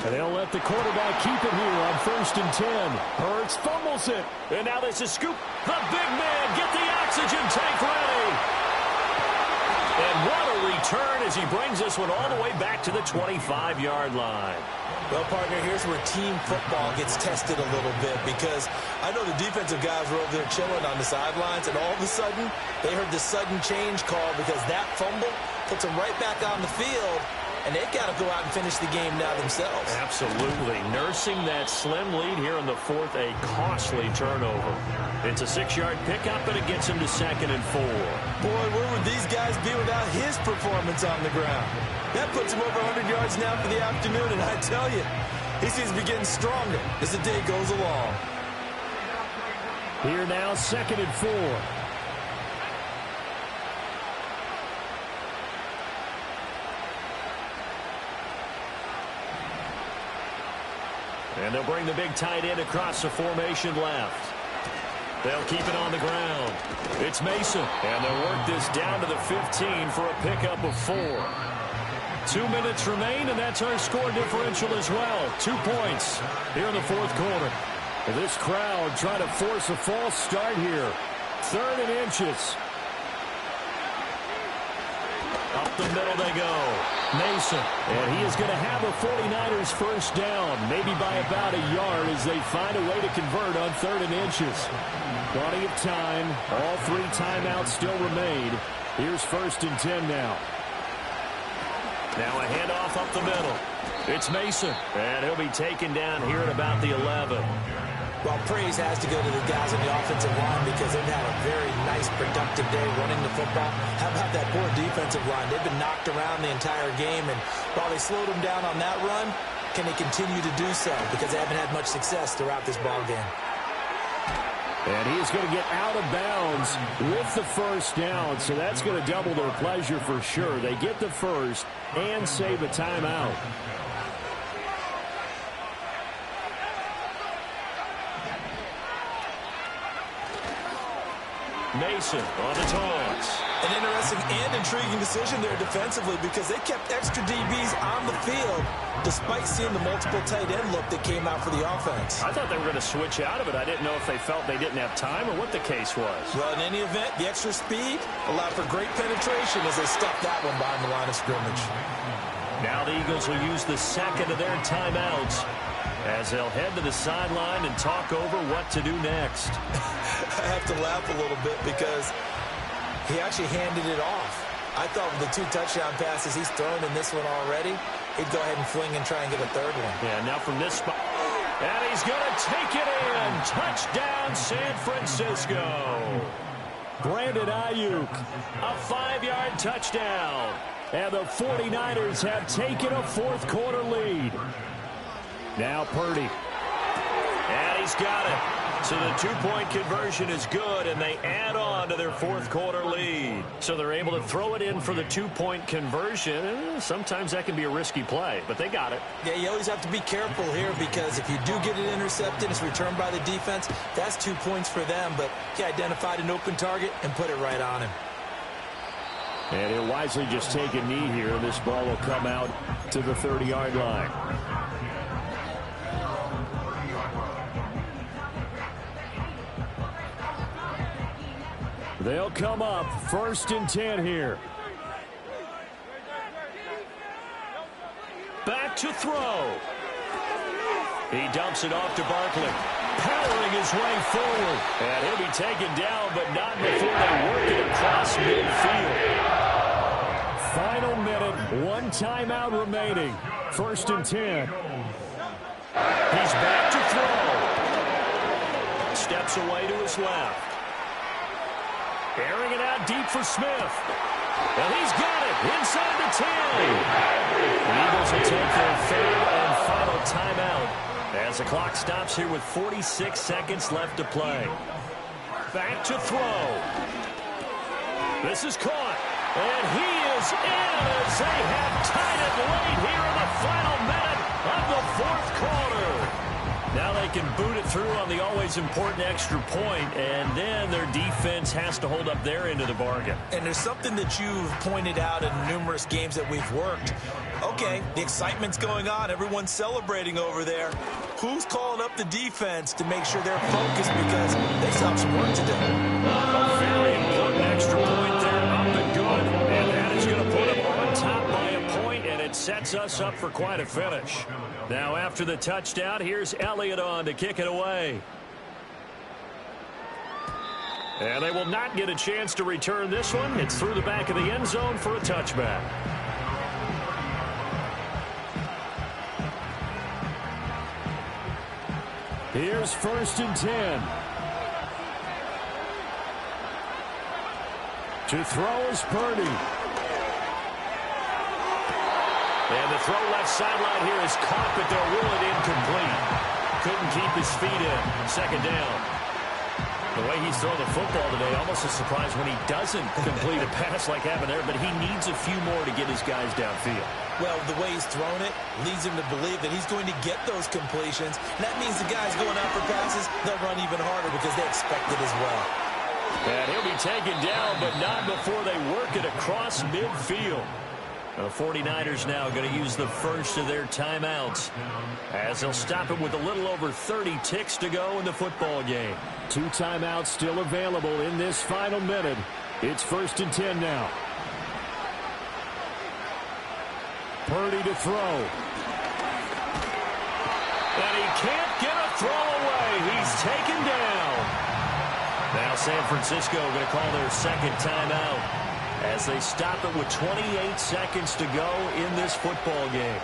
And they'll let the quarterback keep it here on 1st and 10. Hurts fumbles it. And now there's a scoop. The big man, get the oxygen tank ready. And what a return as he brings this one all the way back to the 25-yard line. Well, partner, here's where team football gets tested a little bit because I know the defensive guys were over there chilling on the sidelines, and all of a sudden, they heard the sudden change call because that fumble puts them right back on the field, and they've got to go out and finish the game now themselves. Absolutely. Nursing that slim lead here in the fourth, a costly turnover. It's a 6-yard pickup, and it gets him to 2nd and 4. Boy, where would these guys be without his performance on the ground? That puts him over 100 yards now for the afternoon, and I tell you, he seems to be getting stronger as the day goes along. Here now, 2nd and 4. And they'll bring the big tight end across the formation left. They'll keep it on the ground. It's Mason, and they'll work this down to the 15 for a pickup of 4. 2 minutes remain, and that's our score differential as well. 2 points here in the fourth quarter. This crowd trying to force a false start here. 3rd and inches. Up the middle they go. Mason, and he is going to have a 49ers first down, maybe by about a yard as they find a way to convert on 3rd and inches. Plenty of time. All 3 timeouts still remain. Here's 1st and 10 now. Now a handoff up the middle. It's Mason, and he'll be taken down here at about the 11. Well, praise has to go to the guys on the offensive line because they've had a very nice, productive day running the football. How about that poor defensive line? They've been knocked around the entire game, and while they slowed them down on that run, can they continue to do so? Because they haven't had much success throughout this ball game. And he's going to get out of bounds with the first down, so that's going to double their pleasure for sure. They get the first and save a timeout. Mason on the toss. An interesting and intriguing decision there defensively because they kept extra DBs on the field despite seeing the multiple tight end look that came out for the offense. I thought they were going to switch out of it. I didn't know if they felt they didn't have time or what the case was. Well, in any event, the extra speed allowed for great penetration as they stuffed that one behind the line of scrimmage. Now the Eagles will use the second of their timeouts as they'll head to the sideline and talk over what to do next. I have to laugh a little bit because he actually handed it off. I thought with the 2 touchdown passes he's thrown in this one already, he'd go ahead and fling and try and get a 3rd one. Yeah, now from this spot. And he's going to take it in. Touchdown, San Francisco. Brandon Ayuk, a 5-yard touchdown. And the 49ers have taken a fourth quarter lead. Now Purdy. And he's got it. So the 2-point conversion is good, and they add on to their fourth quarter lead. So they're able to throw it in for the 2-point conversion. Sometimes that can be a risky play, but they got it. Yeah, you always have to be careful here because if you do get it intercepted, it's returned by the defense. That's 2 points for them, but he identified an open target and put it right on him. And he'll wisely just take a knee here. This ball will come out to the 30-yard line. They'll come up 1st and 10 here. Back to throw. He dumps it off to Barkley. Powering his way forward. And he'll be taken down, but not before they work it across midfield. Final minute, 1 timeout remaining. 1st and 10. He's back to throw. Steps away to his left. Airing it out deep for Smith. And he's got it inside the 10. The Eagles will take their 3rd and final timeout as the clock stops here with 46 seconds left to play. Back to throw. This is caught. And he is in as they have tied it late here in the final minute of the fourth quarter. Now they can boot it through on the always important extra point, and then their defense has to hold up their end of the bargain. And there's something that you've pointed out in numerous games that we've worked. Okay, the excitement's going on. Everyone's celebrating over there. Who's calling up the defense to make sure they're focused because they still have some work to do? A very important extra point there, up and good, and that is going sets us up for quite a finish. Now after the touchdown, here's Elliott on to kick it away. And they will not get a chance to return this one. It's through the back of the end zone for a touchback. Here's 1st and 10. To throw is Purdy. And the throw left sideline here is caught, but they'll rule it incomplete. Couldn't keep his feet in. 2nd down. The way he's throwing the football today, almost a surprise when he doesn't complete a pass like happened there, but he needs a few more to get his guys downfield. Well, the way he's thrown it leads him to believe that he's going to get those completions. And that means the guys going out for passes, they'll run even harder because they expect it as well. And he'll be taken down, but not before they work it across midfield. The 49ers now going to use the first of their timeouts as they'll stop it with a little over 30 ticks to go in the football game. 2 timeouts still available in this final minute. It's 1st and 10 now. Purdy to throw. And he can't get a throw away. He's taken down. Now San Francisco going to call their 2nd timeout as they stop it with 28 seconds to go in this football game.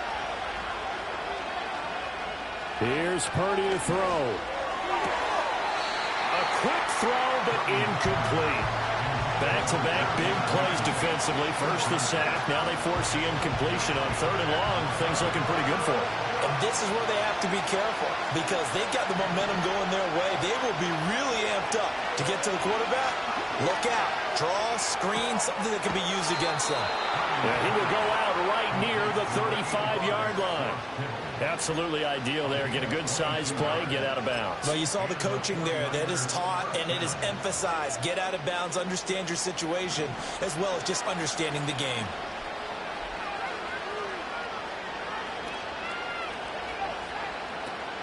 Here's Purdy to throw. A quick throw, but incomplete. Back-to-back big plays defensively. First the sack. Now they force the incompletion on 3rd and long. Things looking pretty good for them. And this is where they have to be careful because they've got the momentum going their way. They will be really amped up to get to the quarterback. Look out. Draw, screen, something that can be used against them. Yeah, he will go out right near the 35-yard line. Absolutely ideal there. Get a good size play, get out of bounds. Well, you saw the coaching there. That is taught and it is emphasized. Get out of bounds, understand your situation, as well as just understanding the game.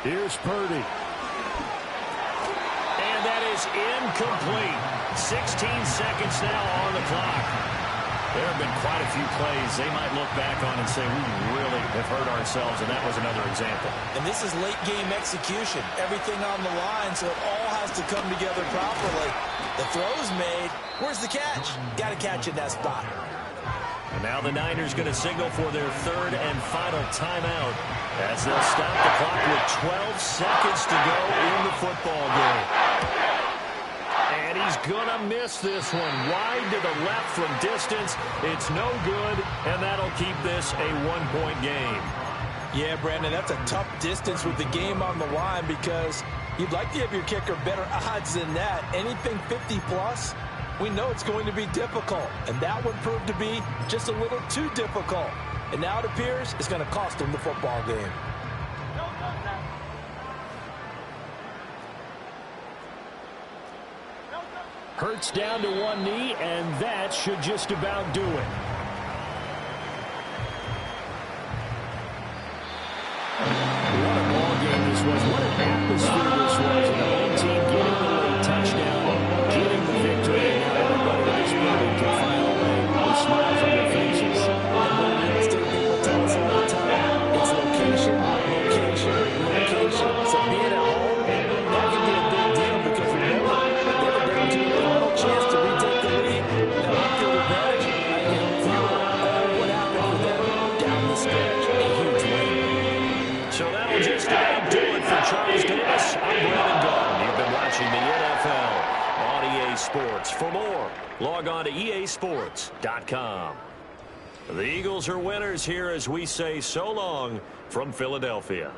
Here's Purdy. And that is incomplete. 16 seconds now on the clock. There have been quite a few plays they might look back on and say, we really have hurt ourselves, and that was another example. And this is late game execution. Everything on the line, so it all has to come together properly. The throw's made. Where's the catch? Got to catch in that spot. And now the Niners going to signal for their 3rd and final timeout as they'll stop the clock with 12 seconds to go in the football game. And he's going to miss this one. Wide to the left from distance. It's no good, and that'll keep this a 1-point game. Yeah, Brandon, that's a tough distance with the game on the line because you'd like to give your kicker better odds than that. Anything 50-plus, we know it's going to be difficult, and that one proved to be just a little too difficult. And now it appears it's going to cost them the football game. Hurts down to one knee, and that should just about do it. What a ball game this was. What an atmosphere this was. And the home team getting the late touchdown, getting the victory, and now everybody in this building can find a way with smiles on their faces. And what real estate people tell us all the time, it's location, location, location. So being at home, that can be a big deal because remember, they were down to a final chance to retake the lead. That home field advantage, I can feel all what happened for them down the stretch. A huge win. So that'll just about do it for Charles Davis. I'm Brandon Gaudin. You've been watching the NFL on EA Sports. For more, log on to easports.com. The Eagles are winners here as we say so long from Philadelphia.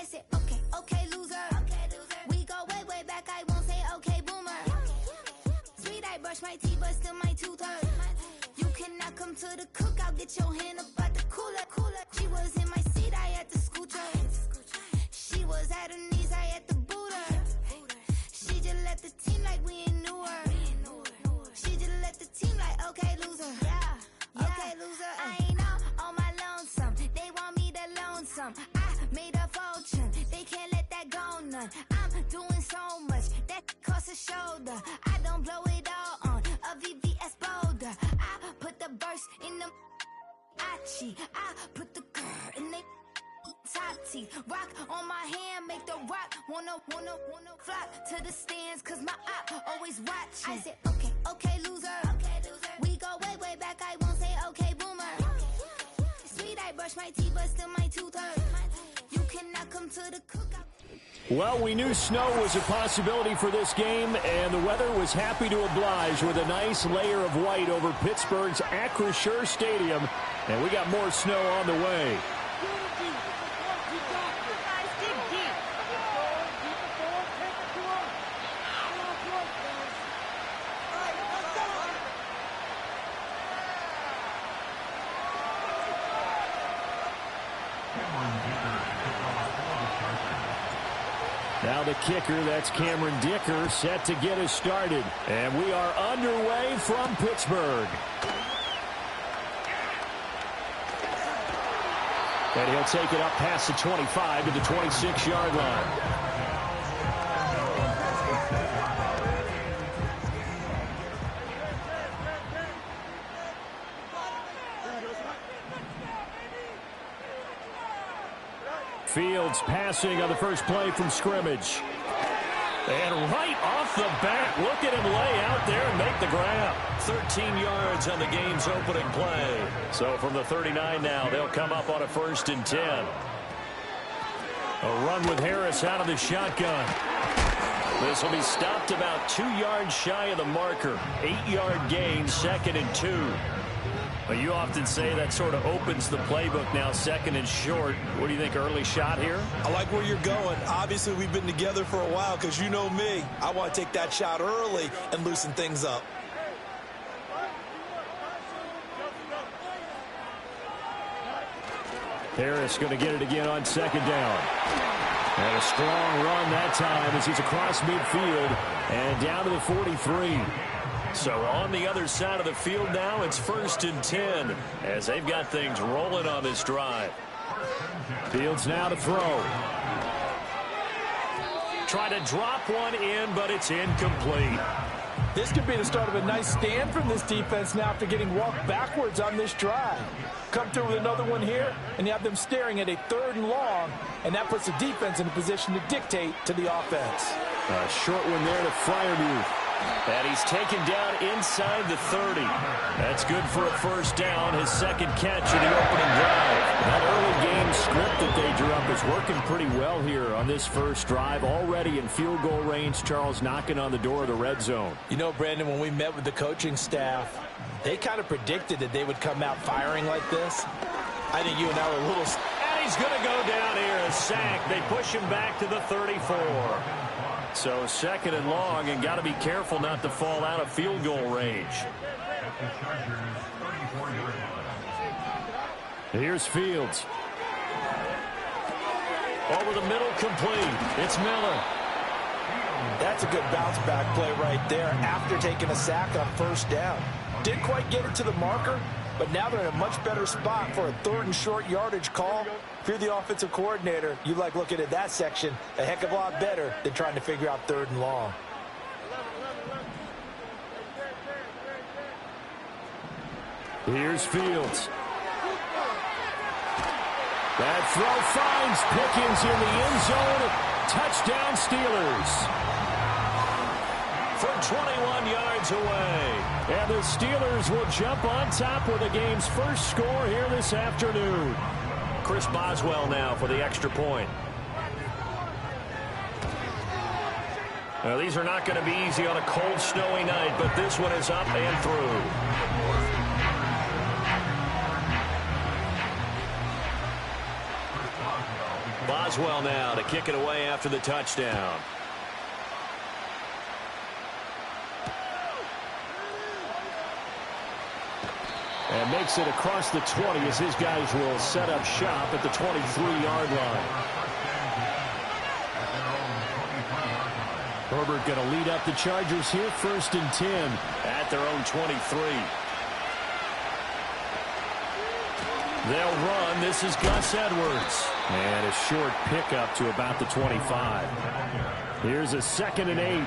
I said, okay, okay, loser. We go way, way back. I won't say okay, boomer. Sweet, I brush my teeth, but still my tooth hurt. You cannot come to the cookout. Get your hand up at the cooler. She was in my seat. I had to scoot her. She was at her knees. I had to boot her. She just left the team like we ain't knew her. She just left the team like okay, loser. Okay, loser. I ain't on my lonesome. They want me to lonesome. I made a fortune. They can't let that go none. I'm doing so much that costs a shoulder. I don't blow it all on a VVS boulder. I put the burst in the Achi. I put the girl in the top teeth. Rock on my hand, make the rock wanna flock to the stands, cause my op always watching. I said, okay, okay, loser. We go way, way back. I won't say okay, boomer. Sweet, I brush my teeth, but still my tooth hurt. You cannot come to the cookout. Well, we knew snow was a possibility for this game, and the weather was happy to oblige with a nice layer of white over Pittsburgh's Acrisure Stadium, and we got more snow on the way. Now the kicker, that's Cameron Dicker, set to get us started. And we are underway from Pittsburgh. And he'll take it up past the 25 to the 26-yard line. Fields passing on the first play from scrimmage. And right off the bat, look at him lay out there and make the grab. 13 yards on the game's opening play. So from the 39 now, they'll come up on a 1st and 10. A run with Harris out of the shotgun. This will be stopped about 2 yards shy of the marker. 8-yard gain, 2nd and 2. Well, you often say that sort of opens the playbook now, 2nd and short. What do you think, early shot here? I like where you're going. Obviously, we've been together for a while because you know me. I want to take that shot early and loosen things up. Harris going to get it again on 2nd down. And a strong run that time as he's across midfield and down to the 43. So on the other side of the field now, it's 1st and 10 as they've got things rolling on this drive. Fields now to throw. Try to drop one in, but it's incomplete. This could be the start of a nice stand from this defense now after getting walked backwards on this drive. Come through with another one here, and you have them staring at a 3rd and long, and that puts the defense in a position to dictate to the offense. A short one there to Freiermuth. And he's taken down inside the 30. That's good for a 1st down, his 2nd catch of the opening drive. That early game script that they drew up is working pretty well here on this first drive. Already in field goal range, Charles knocking on the door of the red zone. You know, Brandon, when we met with the coaching staff, they kind of predicted that they would come out firing like this. I think you and I were a little... And he's going to go down here, a sack. They push him back to the 34. So 2nd and long, and got to be careful not to fall out of field goal range. Here's Fields. Over the middle, complete. It's Miller. That's a good bounce back play right there after taking a sack on 1st down. Didn't quite get it to the marker, but now they're in a much better spot for a 3rd and short yardage call. If you're the offensive coordinator, you like looking at that section a heck of a lot better than trying to figure out 3rd and long. Here's Fields. That throw finds Pickens in the end zone. Touchdown Steelers. From 21 yards away. And the Steelers will jump on top with the game's first score here this afternoon. Chris Boswell now for the extra point. Now, these are not going to be easy on a cold, snowy night, but this one is up and through. Boswell now to kick it away after the touchdown. And makes it across the 20 as his guys will set up shop at the 23-yard line. Herbert going to lead up the Chargers here, 1st and 10 at their own 23. They'll run. This is Gus Edwards. And a short pickup to about the 25. Here's a 2nd and 8.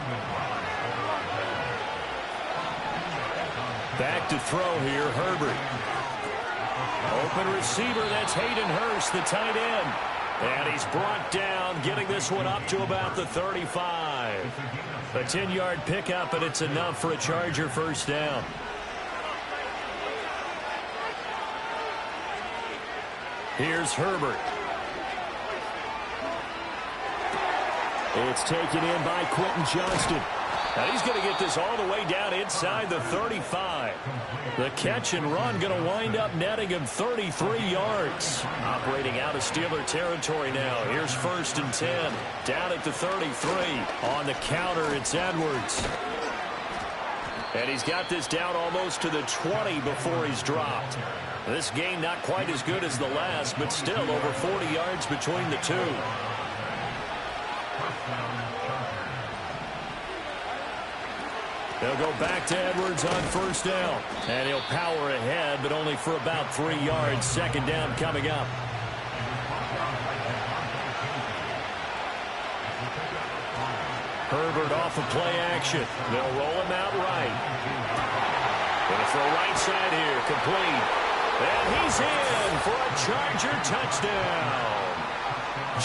Back to throw here, Herbert. Open receiver, that's Hayden Hurst, the tight end. And he's brought down, getting this one up to about the 35. A 10-yard pickup, and it's enough for a Charger first down. Here's Herbert. It's taken in by Quentin Johnston. Now he's going to get this all the way down inside the 35. The catch and run going to wind up netting him 33 yards. Operating out of Steeler territory now. Here's 1st and 10. Down at the 33. On the counter, it's Edwards. And he's got this down almost to the 20 before he's dropped. This game not quite as good as the last, but still over 40 yards between the two. They'll go back to Edwards on 1st down. And he'll power ahead, but only for about 3 yards. 2nd down coming up. Herbert off of play action. They'll roll him out right. Going to throw right side here. Complete. And he's in for a Charger touchdown.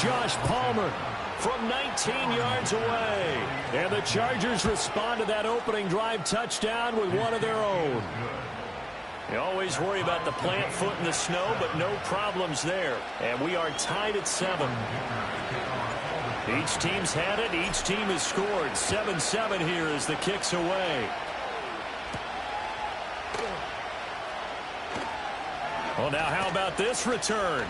Josh Palmer from 19 yards away. And the Chargers respond to that opening drive touchdown with one of their own. You always worry about the plant foot in the snow, but no problems there. And we are tied at 7. Each team's had it. Each team has scored. 7-7 here as the kick's away. Well, now how about this return?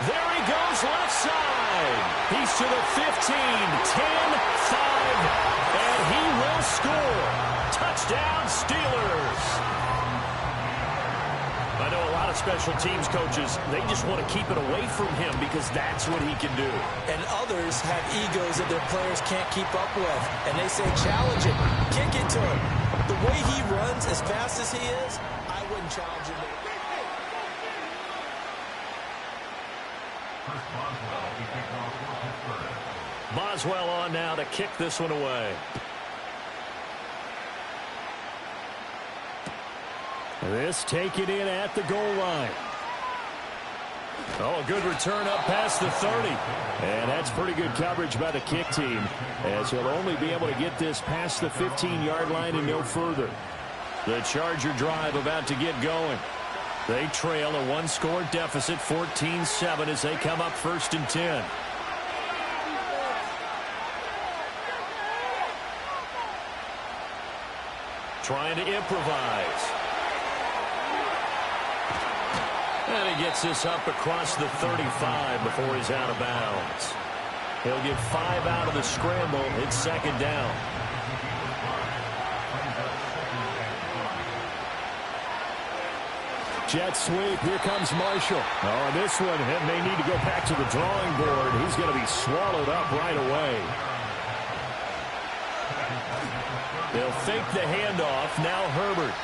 There he goes left side. He's to the 15, 10, 5, and he will score. Touchdown, Steelers. I know a lot of special teams coaches, they just want to keep it away from him because that's what he can do. And others have egos that their players can't keep up with. And they say, challenge it, kick it to him. The way he runs as fast as he is, I wouldn't challenge him. Boswell on now to kick this one away. This taken in at the goal line. Oh, a good return up past the 30. And that's pretty good coverage by the kick team, as he'll only be able to get this past the 15-yard line and no further. The Charger drive about to get going. They trail a one-score deficit, 14-7, as they come up 1st and 10. Trying to improvise. And he gets this up across the 35 before he's out of bounds. He'll get 5 out of the scramble. It's 2nd down. Jet sweep. Here comes Marshall. Oh, this one may need to go back to the drawing board. He's going to be swallowed up right away. They'll fake the handoff. Now Herbert.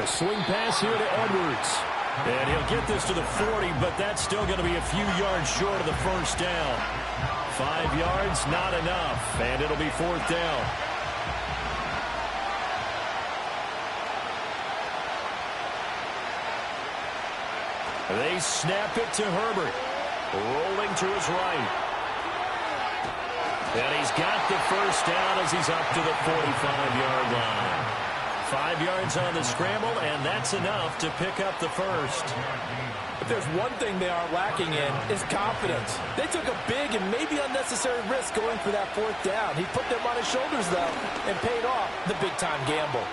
A swing pass here to Edwards. And he'll get this to the 40, but that's still going to be a few yards short of the 1st down. 5 yards, not enough. And it'll be 4th down. They snap it to Herbert. Rolling to his right. And he's got the 1st down as he's up to the 45-yard line. 5 yards on the scramble, and that's enough to pick up the 1st. If there's one thing they are lacking in, it's confidence. They took a big and maybe unnecessary risk going for that 4th down. He put them on his shoulders, though, and paid off the big-time gamble.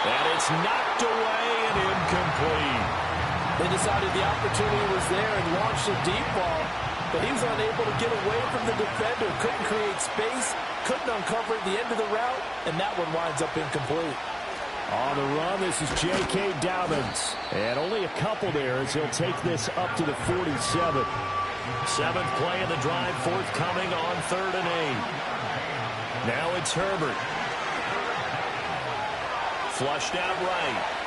And it's knocked away and incomplete. They decided the opportunity was there and launched a deep ball, but he was unable to get away from the defender, couldn't create space, couldn't uncover at the end of the route, and that one winds up incomplete. On the run, this is J.K. Dobbins. And only a couple there as he'll take this up to the 47. Seventh play of the drive forthcoming on 3rd and 8. Now it's Herbert. Flushed out right.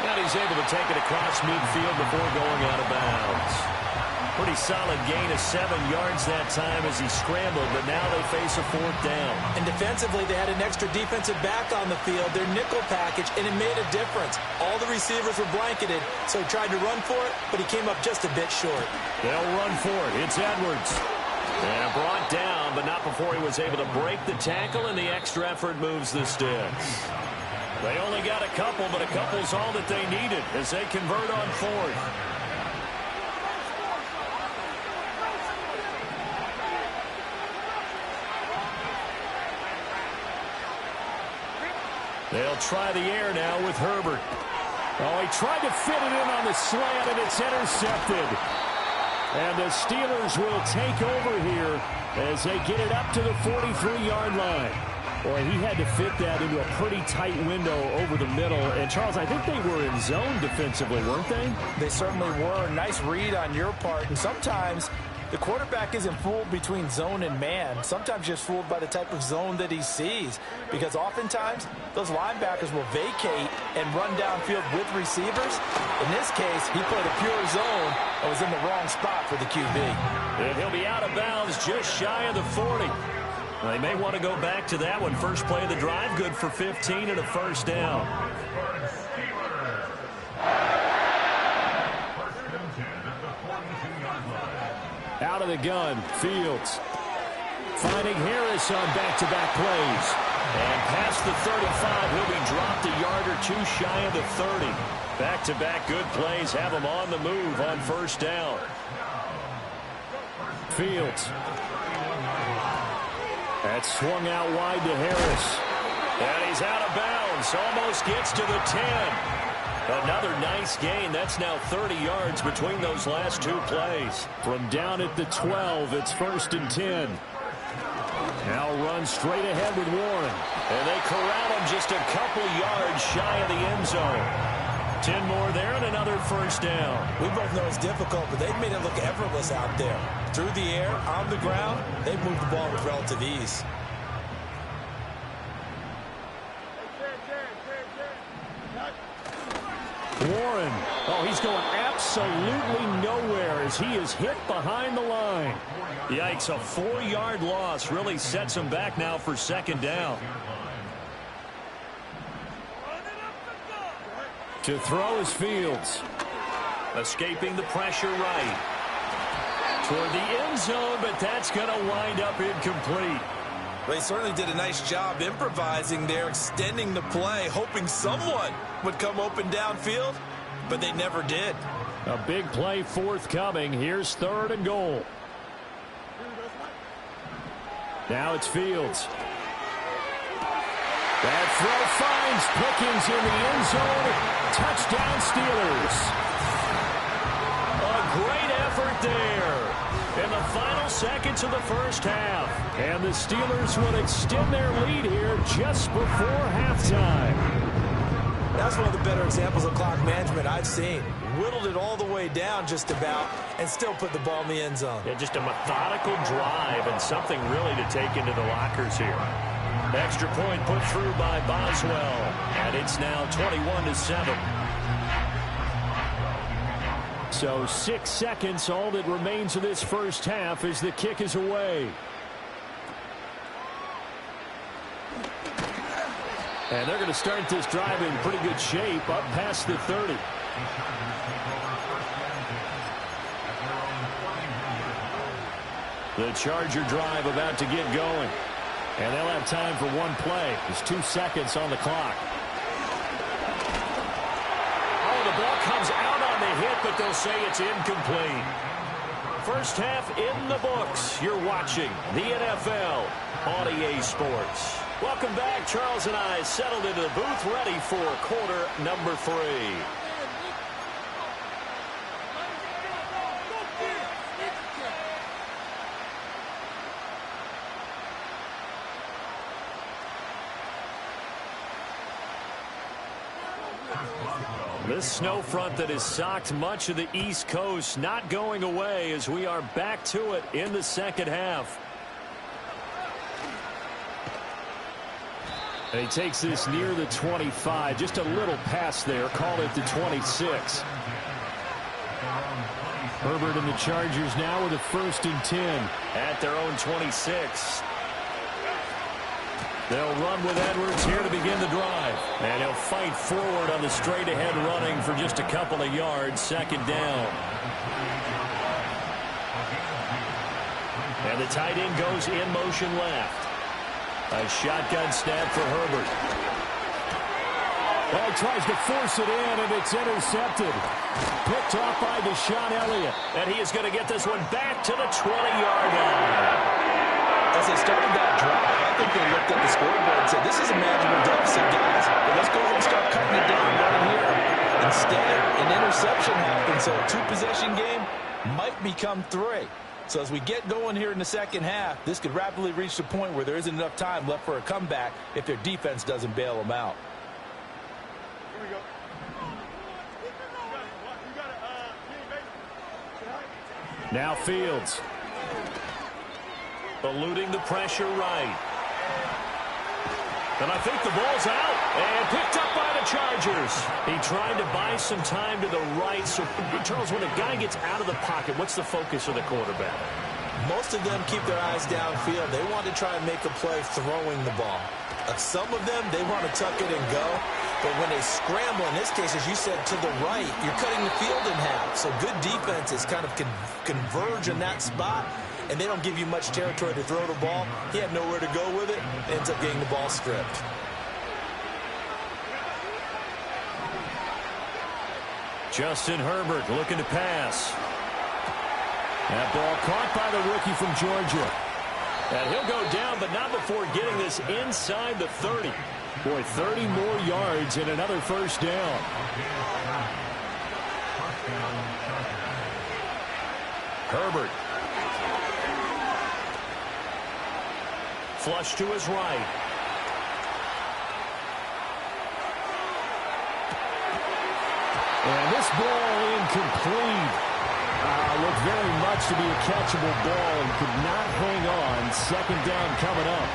And he's able to take it across midfield before going out of bounds. Pretty solid gain of 7 yards that time as he scrambled, but now they face a 4th down. And defensively, they had an extra defensive back on the field, their nickel package, and it made a difference. All the receivers were blanketed, so he tried to run for it, but he came up just a bit short. They'll run for it. It's Edwards. And brought down, but not before he was able to break the tackle, and the extra effort moves the sticks. They only got a couple, but a couple's all that they needed as they convert on 4th. They'll try the air now with Herbert. Oh, he tried to fit it in on the slant, and it's intercepted. And the Steelers will take over here as they get it up to the 43-yard line. Boy, he had to fit that into a pretty tight window over the middle. And, Charles, I think they were in zone defensively, weren't they? They certainly were. Nice read on your part. And sometimes the quarterback isn't fooled between zone and man. Sometimes just fooled by the type of zone that he sees. Because oftentimes, those linebackers will vacate and run downfield with receivers. In this case, he played a pure zone and was in the wrong spot for the QB. And he'll be out of bounds just shy of the 40. They may want to go back to that one. First play of the drive, good for 15 and a 1st down. Out of the gun, Fields. Finding Harris on back-to-back plays. And past the 35, he'll be dropped a yard or 2 shy of the 30. Back-to-back good plays have him on the move on 1st down. Fields. That's swung out wide to Harris. And he's out of bounds. Almost gets to the 10. Another nice gain. That's now 30 yards between those last 2 plays. From down at the 12, it's 1st and 10. Now run straight ahead with Warren. And they corral him just a couple yards shy of the end zone. 10 more there and another 1st down. We both know it's difficult, but they've made it look effortless out there. Through the air, on the ground, they've moved the ball with relative ease. Warren, oh, he's going absolutely nowhere as he is hit behind the line. Yikes, a 4-yard loss really sets him back now for 2nd down. To throw is Fields. Escaping the pressure right. Toward the end zone, but that's going to wind up incomplete. They certainly did a nice job improvising there, extending the play, hoping someone would come open downfield, but they never did. A big play forthcoming. Here's 3rd and goal. Now it's Fields. That throw finds Pickens in the end zone. Touchdown, Steelers. A great effort there in the final seconds of the 1st half. And the Steelers will extend their lead here just before halftime. That's one of the better examples of clock management I've seen. Whittled it all the way down just about and still put the ball in the end zone. Yeah, just a methodical drive and something really to take into the lockers here. Extra point put through by Boswell. And it's now 21-7. So 6 seconds, all that remains of this 1st half as the kick is away. And they're going to start this drive in pretty good shape up past the 30. The Charger drive about to get going. And they'll have time for one play. There's 2 seconds on the clock. Oh, the ball comes out on the hit, but they'll say it's incomplete. 1st half in the books. You're watching the NFL on EA Sports. Welcome back. Charles and I settled into the booth ready for quarter number 3. This snow front that has socked much of the East Coast not going away as we are back to it in the second half. And he takes this near the 25. Just a little pass there. Call it the 26. Herbert and the Chargers now with a 1st and 10 at their own 26. They'll run with Edwards here to begin the drive. And he'll fight forward on the straight-ahead running for just a couple of yards. 2nd down. And the tight end goes in motion left. A shotgun snap for Herbert. Well, he tries to force it in, and it's intercepted. Picked off by Deshaun Elliott. And he is going to get this one back to the 20-yard line. As they started that drive, I think they looked at the scoreboard and said, this is a manageable deficit, guys. But let's go ahead and start cutting it down right here. Instead, an interception happened, so a 2-possession game might become 3. So as we get going here in the second half, this could rapidly reach the point where there isn't enough time left for a comeback if their defense doesn't bail them out. Now Fields. Eluding the pressure right. And I think the ball's out. And picked up by the Chargers. He tried to buy some time to the right. So, Charles, when a guy gets out of the pocket, what's the focus of the quarterback? Most of them keep their eyes downfield. They want to try and make a play throwing the ball. Some of them, they want to tuck it and go. But when they scramble, in this case, as you said, to the right, you're cutting the field in half. So good defenses kind of converge in that spot, and they don't give you much territory to throw the ball. He had nowhere to go with it. Ends up getting the ball stripped. Justin Herbert looking to pass. That ball caught by the rookie from Georgia. And he'll go down, but not before getting this inside the 30. Boy, 30 more yards and another 1st down. Herbert. Flush to his right. And this ball incomplete. Looked very much to be a catchable ball and could not hang on. 2nd down coming up.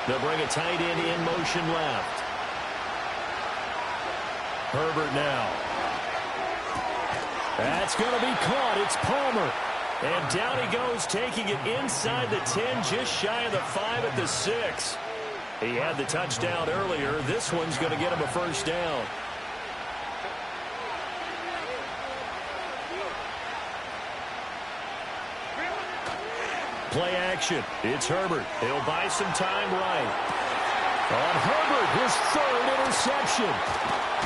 They'll bring a tight end in motion left. Herbert now. That's going to be caught. It's Palmer. And down he goes, taking it inside the 10, just shy of the 5 at the 6. He had the touchdown earlier. This one's going to get him a 1st down. Play action. It's Herbert. He'll buy some time right. On Herbert, his 3rd interception.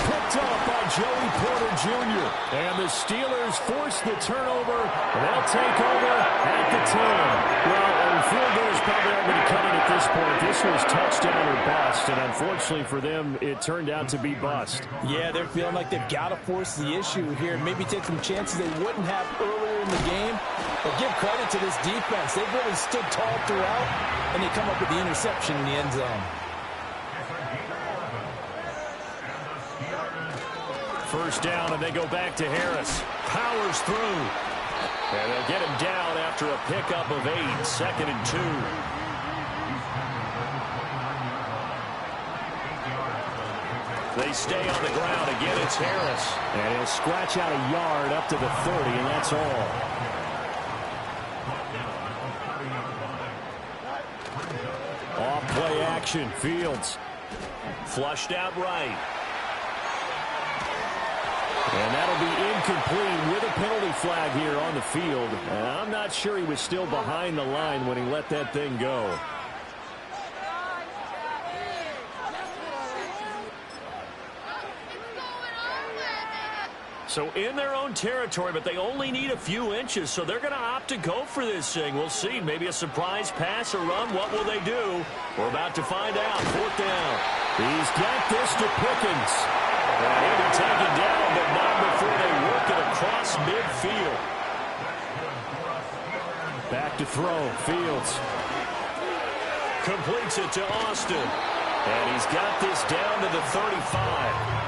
Picked up by Joey Porter Jr. And the Steelers force the turnover. They'll take over at the 10. Well, field goal is probably not going to cut it at this point. This was touchdown or bust, and unfortunately for them, it turned out to be bust. Yeah, they're feeling like they've got to force the issue here. Maybe take some chances they wouldn't have earlier in the game. But give credit to this defense. They've really stood tall throughout, and they come up with the interception in the end zone. 1st down, and they go back to Harris. Powers through. And they'll get him down after a pickup of 8. 2nd and 2. They stay on the ground. Again, it's Harris. And he'll scratch out a yard up to the 30, and that's all. Off play action. Fields. Flushed out right. And that'll be incomplete with a penalty flag here on the field. And I'm not sure he was still behind the line when he let that thing go. So in their own territory, but they only need a few inches, so they're going to opt to go for this thing. We'll see. Maybe a surprise pass or run. What will they do? We're about to find out. 4th down. He's got this to Pickens. And he'll be taken down, but not before they work it across midfield. Back to throw. Fields. Completes it to Austin. And he's got this down to the 35.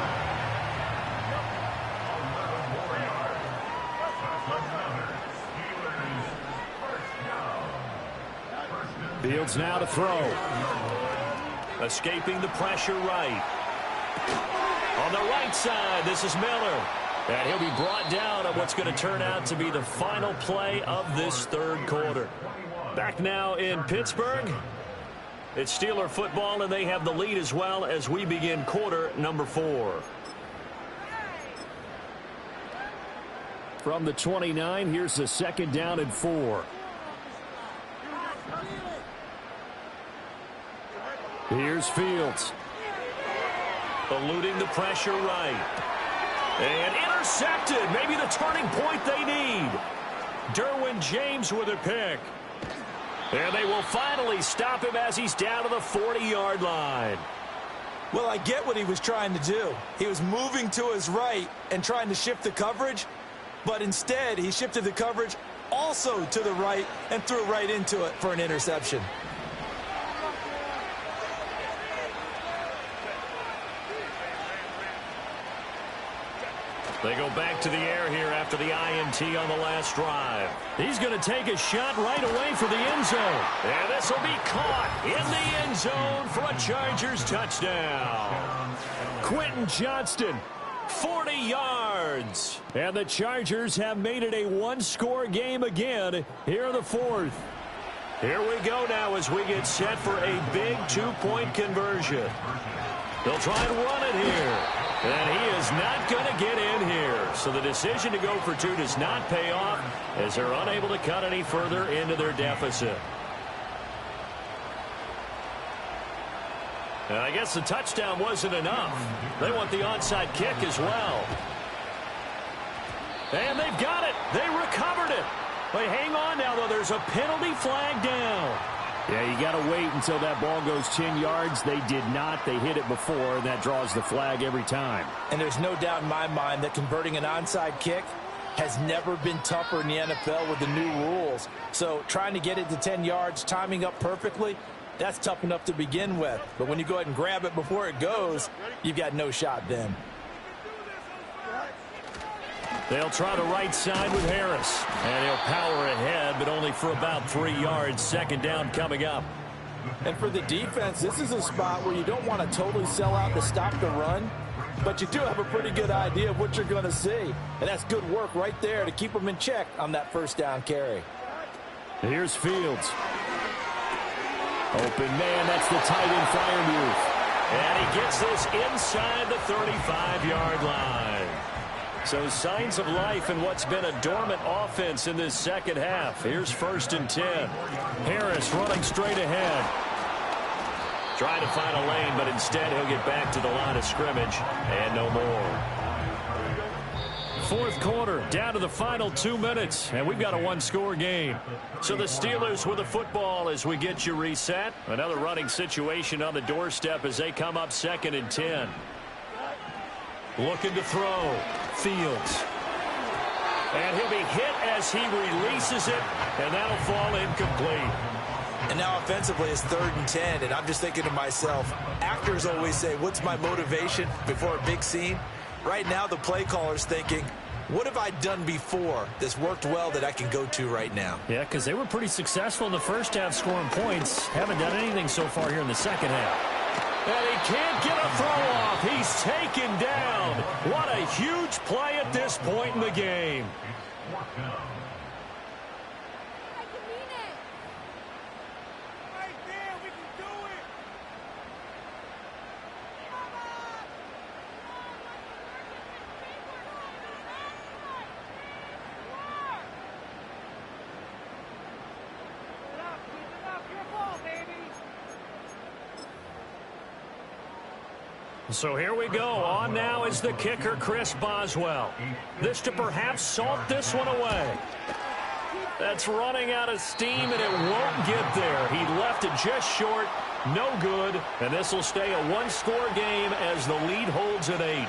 Fields now to throw. Escaping the pressure right. On the right side, this is Miller. And he'll be brought down at what's going to turn out to be the final play of this third quarter. Back now in Pittsburgh. It's Steeler football, and they have the lead as well as we begin quarter number 4. From the 29, here's the 2nd down and 4. Here's Fields. Eluding the pressure right. And intercepted. Maybe the turning point they need. Derwin James with a pick. And they will finally stop him as he's down to the 40-yard line. Well, I get what he was trying to do. He was moving to his right and trying to shift the coverage, but instead he shifted the coverage also to the right and threw right into it for an interception. They go back to the air here after the INT on the last drive. He's going to take a shot right away for the end zone. And this will be caught in the end zone for a Chargers touchdown. Quentin Johnston, 40 yards. And the Chargers have made it a one-score game again here in the 4th. Here we go now as we get set for a big 2-point conversion. They'll try and run it here. And he is not going to get in here. So the decision to go for 2 does not pay off as they're unable to cut any further into their deficit. And I guess the touchdown wasn't enough. They want the onside kick as well. And they've got it. They recovered it. But hang on now, though. There's a penalty flag down. Yeah, you got to wait until that ball goes 10 yards. They did not. They hit it before, and that draws the flag every time. And there's no doubt in my mind that converting an onside kick has never been tougher in the NFL with the new rules. So trying to get it to 10 yards, timing up perfectly, that's tough enough to begin with. But when you go ahead and grab it before it goes, you've got no shot then. They'll try the right side with Harris. And he'll power ahead, but only for about 3 yards. 2nd down coming up. And for the defense, this is a spot where you don't want to totally sell out to stop the run, but you do have a pretty good idea of what you're going to see. And that's good work right there to keep them in check on that 1st down carry. Here's Fields. Open man, that's the tight end Freiermuth. And he gets this inside the 35-yard line. So signs of life in what's been a dormant offense in this second half. Here's 1st and 10. Harris running straight ahead. Trying to find a lane, but instead he'll get back to the line of scrimmage and no more. 4th quarter, down to the final 2 minutes, and we've got a one-score game. So the Steelers with the football as we get you reset. Another running situation on the doorstep as they come up 2nd and 10. Looking to throw. Fields. And he'll be hit as he releases it, and that'll fall incomplete. And now offensively it's 3rd and 10, and I'm just thinking to myself, actors always say, what's my motivation before a big scene? Right now the play caller's thinking, what have I done before that's worked well that I can go to right now? Yeah, because they were pretty successful in the first half scoring points. Haven't done anything so far here in the second half. And he can't get a throw off. He's taken down. What a huge play at this point in the game. So here we go. On now is the kicker, Chris Boswell. This to perhaps salt this one away. That's running out of steam, and it won't get there. He left it just short. No good. And this will stay a one-score game as the lead holds at 8.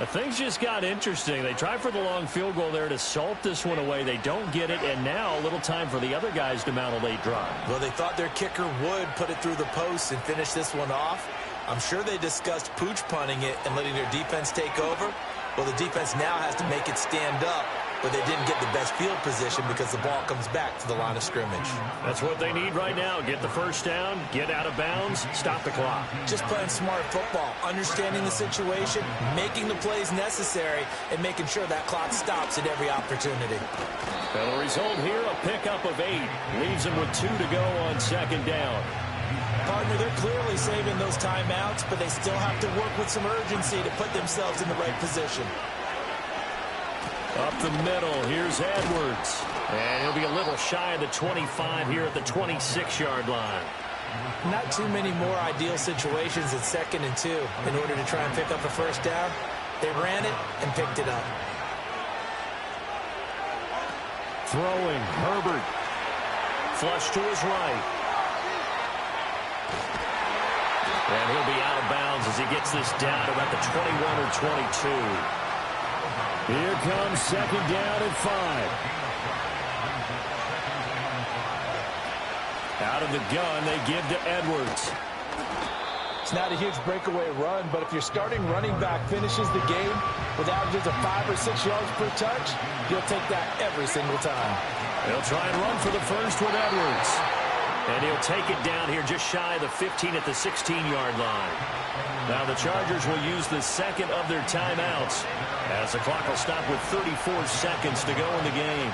Things just got interesting. They tried for the long field goal there to salt this one away. They don't get it, and now a little time for the other guys to mount a late drive. Well, they thought their kicker would put it through the post and finish this one off. I'm sure they discussed pooch punting it and letting their defense take over. Well, the defense now has to make it stand up, but they didn't get the best field position because the ball comes back to the line of scrimmage. That's what they need right now. Get the first down, get out of bounds, stop the clock. Just playing smart football, understanding the situation, making the plays necessary, and making sure that clock stops at every opportunity. And the result here, a pickup of 8. Leaves them with 2 to go on second down. Partner, they're clearly saving those timeouts, but they still have to work with some urgency to put themselves in the right position. Up the middle, here's Edwards. And he'll be a little shy of the 25 here at the 26-yard line. Not too many more ideal situations at 2nd and 2 in order to try and pick up a first down. They ran it and picked it up. Throwing, Herbert. Flush to his right. And he'll be out of bounds as he gets this down about the 21 or 22. Here comes second down and 5. Out of the gun, they give to Edwards. It's not a huge breakaway run, but if your starting running back finishes the game with averages of 5 or 6 yards per touch, you'll take that every single time. They'll try and run for the first with Edwards. And he'll take it down here just shy of the 15 at the 16-yard line. Now the Chargers will use the second of their timeouts as the clock will stop with 34 seconds to go in the game.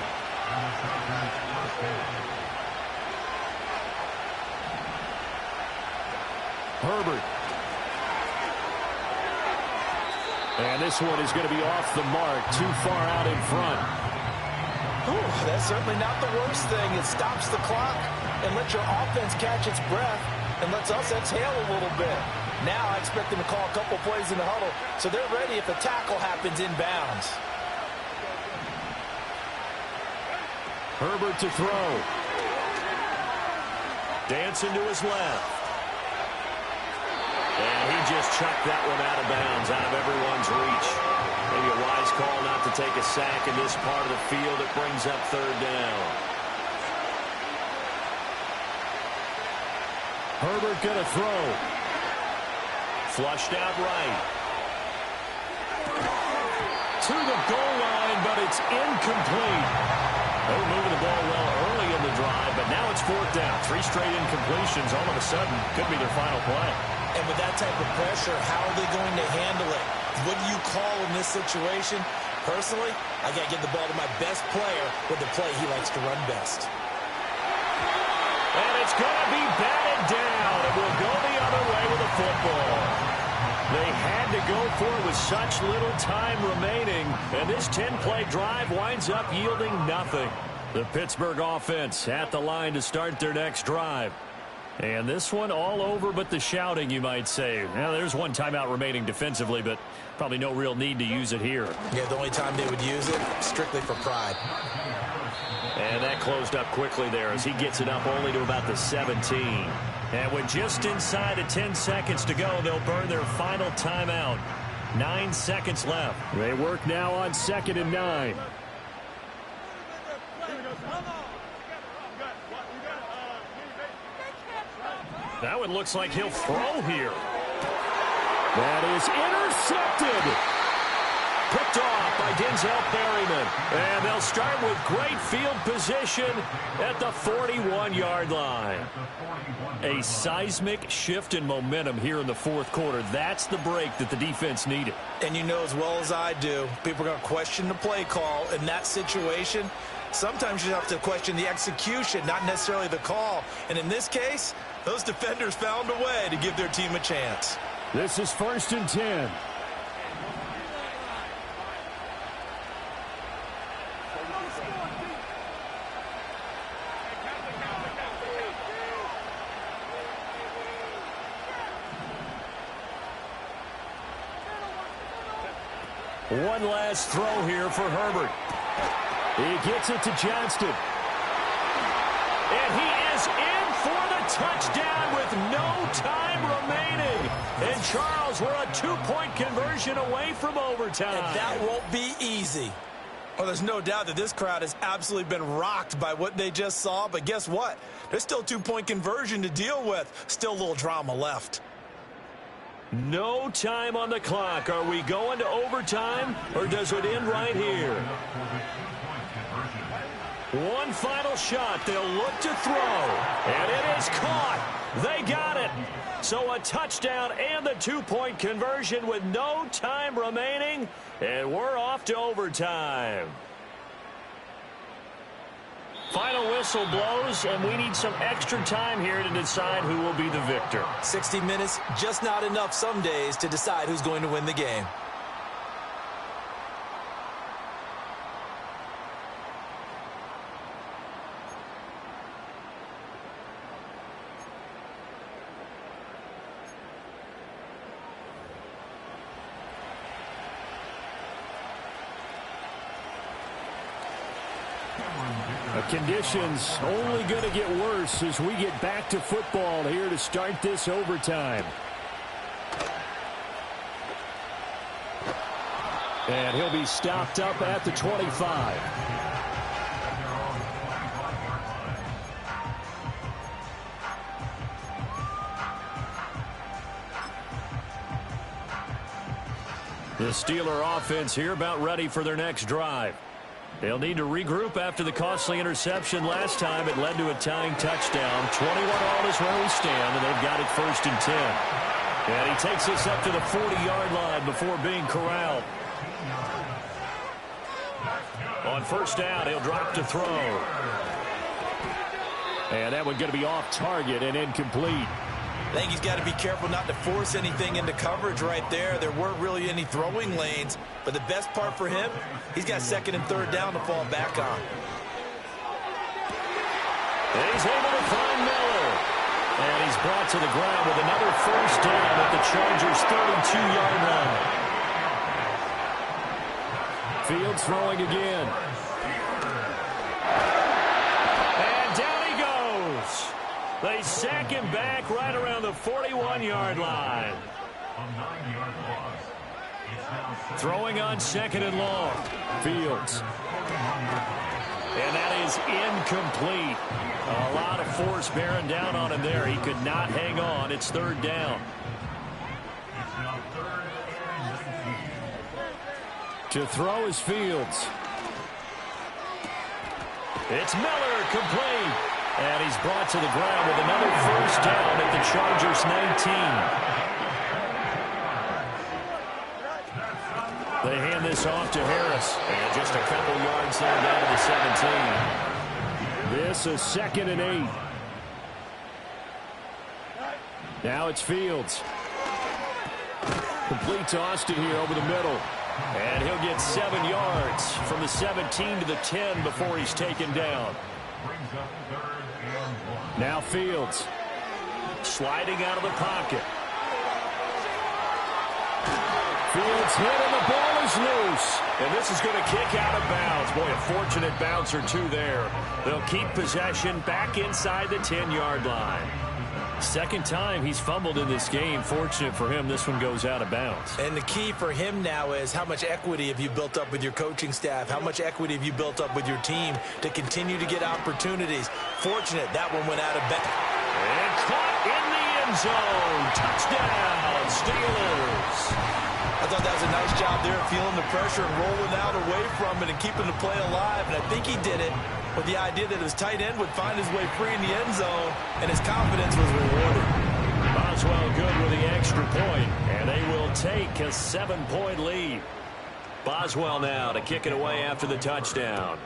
Herbert. And this one is going to be off the mark, too far out in front. Ooh, that's certainly not the worst thing. It stops the clock and lets your offense catch its breath and lets us exhale a little bit. Now I expect them to call a couple plays in the huddle so they're ready if a tackle happens inbounds. Herbert to throw. Dancing to his left. And he just chucked that one out of bounds, out of everyone's reach. Maybe a wise call not to take a sack in this part of the field. It brings up third down. Herbert going to throw. Flushed out right. To the goal line, but it's incomplete. They were moving the ball well early in the drive, but now it's fourth down. 3 straight incompletions all of a sudden could be their final play. And with that type of pressure, how are they going to handle it? What do you call in this situation? Personally, I got to give the ball to my best player with the play he likes to run best. And it's going to be batted down. It will go the other way with the football. They had to go for it with such little time remaining. And this 10-play drive winds up yielding nothing. The Pittsburgh offense at the line to start their next drive. And this one all over but the shouting, you might say. Now, there's one timeout remaining defensively, but probably no real need to use it here. Yeah, the only time they would use it, strictly for pride. And that closed up quickly there as he gets it up only to about the 17. And with just inside of 10 seconds to go, they'll burn their final timeout. 9 seconds left. They work now on 2nd and 9. That one looks like he'll throw here. That is intercepted. Picked off by Denzel Berryman. And they'll start with great field position at the 41-yard line. A seismic shift in momentum here in the fourth quarter. That's the break that the defense needed. And you know as well as I do, people are going to question the play call in that situation. Sometimes you have to question the execution, not necessarily the call. And in this case, those defenders found a way to give their team a chance. This is 1st and 10. One last throw here for Herbert. He gets it to Johnston. And he is in for the touchdown with no time remaining. And Charles, we're a 2-point conversion away from overtime. And that won't be easy. Well, there's no doubt that this crowd has absolutely been rocked by what they just saw. But guess what? There's still a 2-point conversion to deal with. Still a little drama left. No time on the clock. Are we going to overtime, or does it end right here? One final shot. They'll look to throw. And it is caught. They got it. So a touchdown and the two-point conversion with no time remaining. And we're off to overtime. Final whistle blows, and we need some extra time here to decide who will be the victor. 60 minutes, just not enough some days to decide who's going to win the game. Conditions only going to get worse as we get back to football here to start this overtime. And he'll be stopped up at the 25. The Steeler offense here about ready for their next drive. They'll need to regroup after the costly interception last time. It led to a tying touchdown. 21-all is where we stand, and they've got it 1st and 10. And he takes this up to the 40-yard line before being corralled. On 1st down, he'll drop to throw. And that one going to be off target and incomplete. I think he's got to be careful not to force anything into coverage right there. There weren't really any throwing lanes. But the best part for him, he's got 2nd and 3rd down to fall back on. And he's able to find Miller. And he's brought to the ground with another 1st down at the Chargers' 32-yard line. Fields throwing again. And down he goes. They sack him back right around the 41-yard line. Throwing on 2nd and long. Fields. And that is incomplete. A lot of force bearing down on him there. He could not hang on. It's 3rd down. To throw is Fields. It's Miller, complete. And he's brought to the ground with another 1st down at the Chargers' 19. They hand this off to Harris. And just a couple yards there down to the 17. This is 2nd and 8. Now it's Fields. Complete to Austin here over the middle. And he'll get 7 yards from the 17 to the 10 before he's taken down. Now Fields. Sliding out of the pocket. Fields hit and the ball is loose. And this is going to kick out of bounds. Boy, a fortunate bounce or two there. They'll keep possession back inside the 10-yard line. 2nd time he's fumbled in this game. Fortunate for him, this one goes out of bounds. And the key for him now is how much equity have you built up with your coaching staff? How much equity have you built up with your team to continue to get opportunities? Fortunate that one went out of bounds. And caught in the end zone. Touchdown, Steelers. I thought that was a nice job there, feeling the pressure and rolling out away from it and keeping the play alive. And I think he did it with the idea that his tight end would find his way free in the end zone, and his confidence was rewarded. Boswell good with the extra point, and they will take a 7-point lead. Boswell now to kick it away after the touchdown.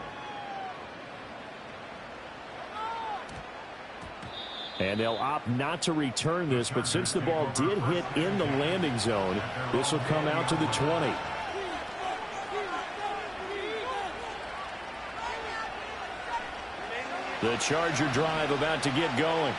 And they'll opt not to return this, but since the ball did hit in the landing zone, this will come out to the 20. The Charger drive about to get going.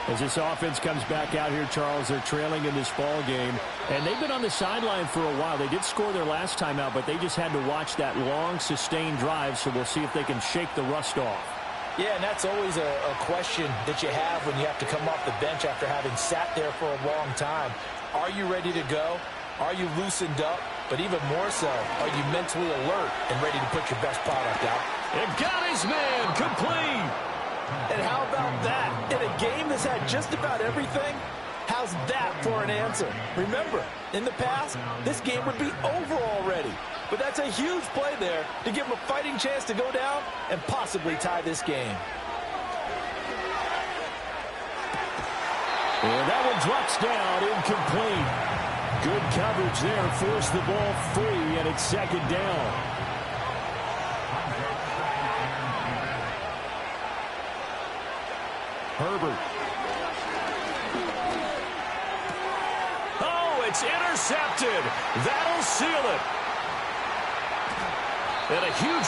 As this offense comes back out here, Charles, they're trailing in this ball game. And they've been on the sideline for a while. They did score their last time out, but they just had to watch that long, sustained drive, so we'll see if they can shake the rust off. Yeah, and that's always a question that you have when you have to come off the bench after having sat there for a long time. Are you ready to go? Are you loosened up? But even more so, are you mentally alert and ready to put your best product out? And got his man complete. And how about that? In a game that's had just about everything, How's that for an answer? Remember, in the past, this game would be over already. But that's a huge play there to give them a fighting chance to go down and possibly tie this game. And that one drops down, incomplete. Good coverage there, forced the ball free, and it's second down. Herbert. Oh, it's intercepted. That'll seal it. And a huge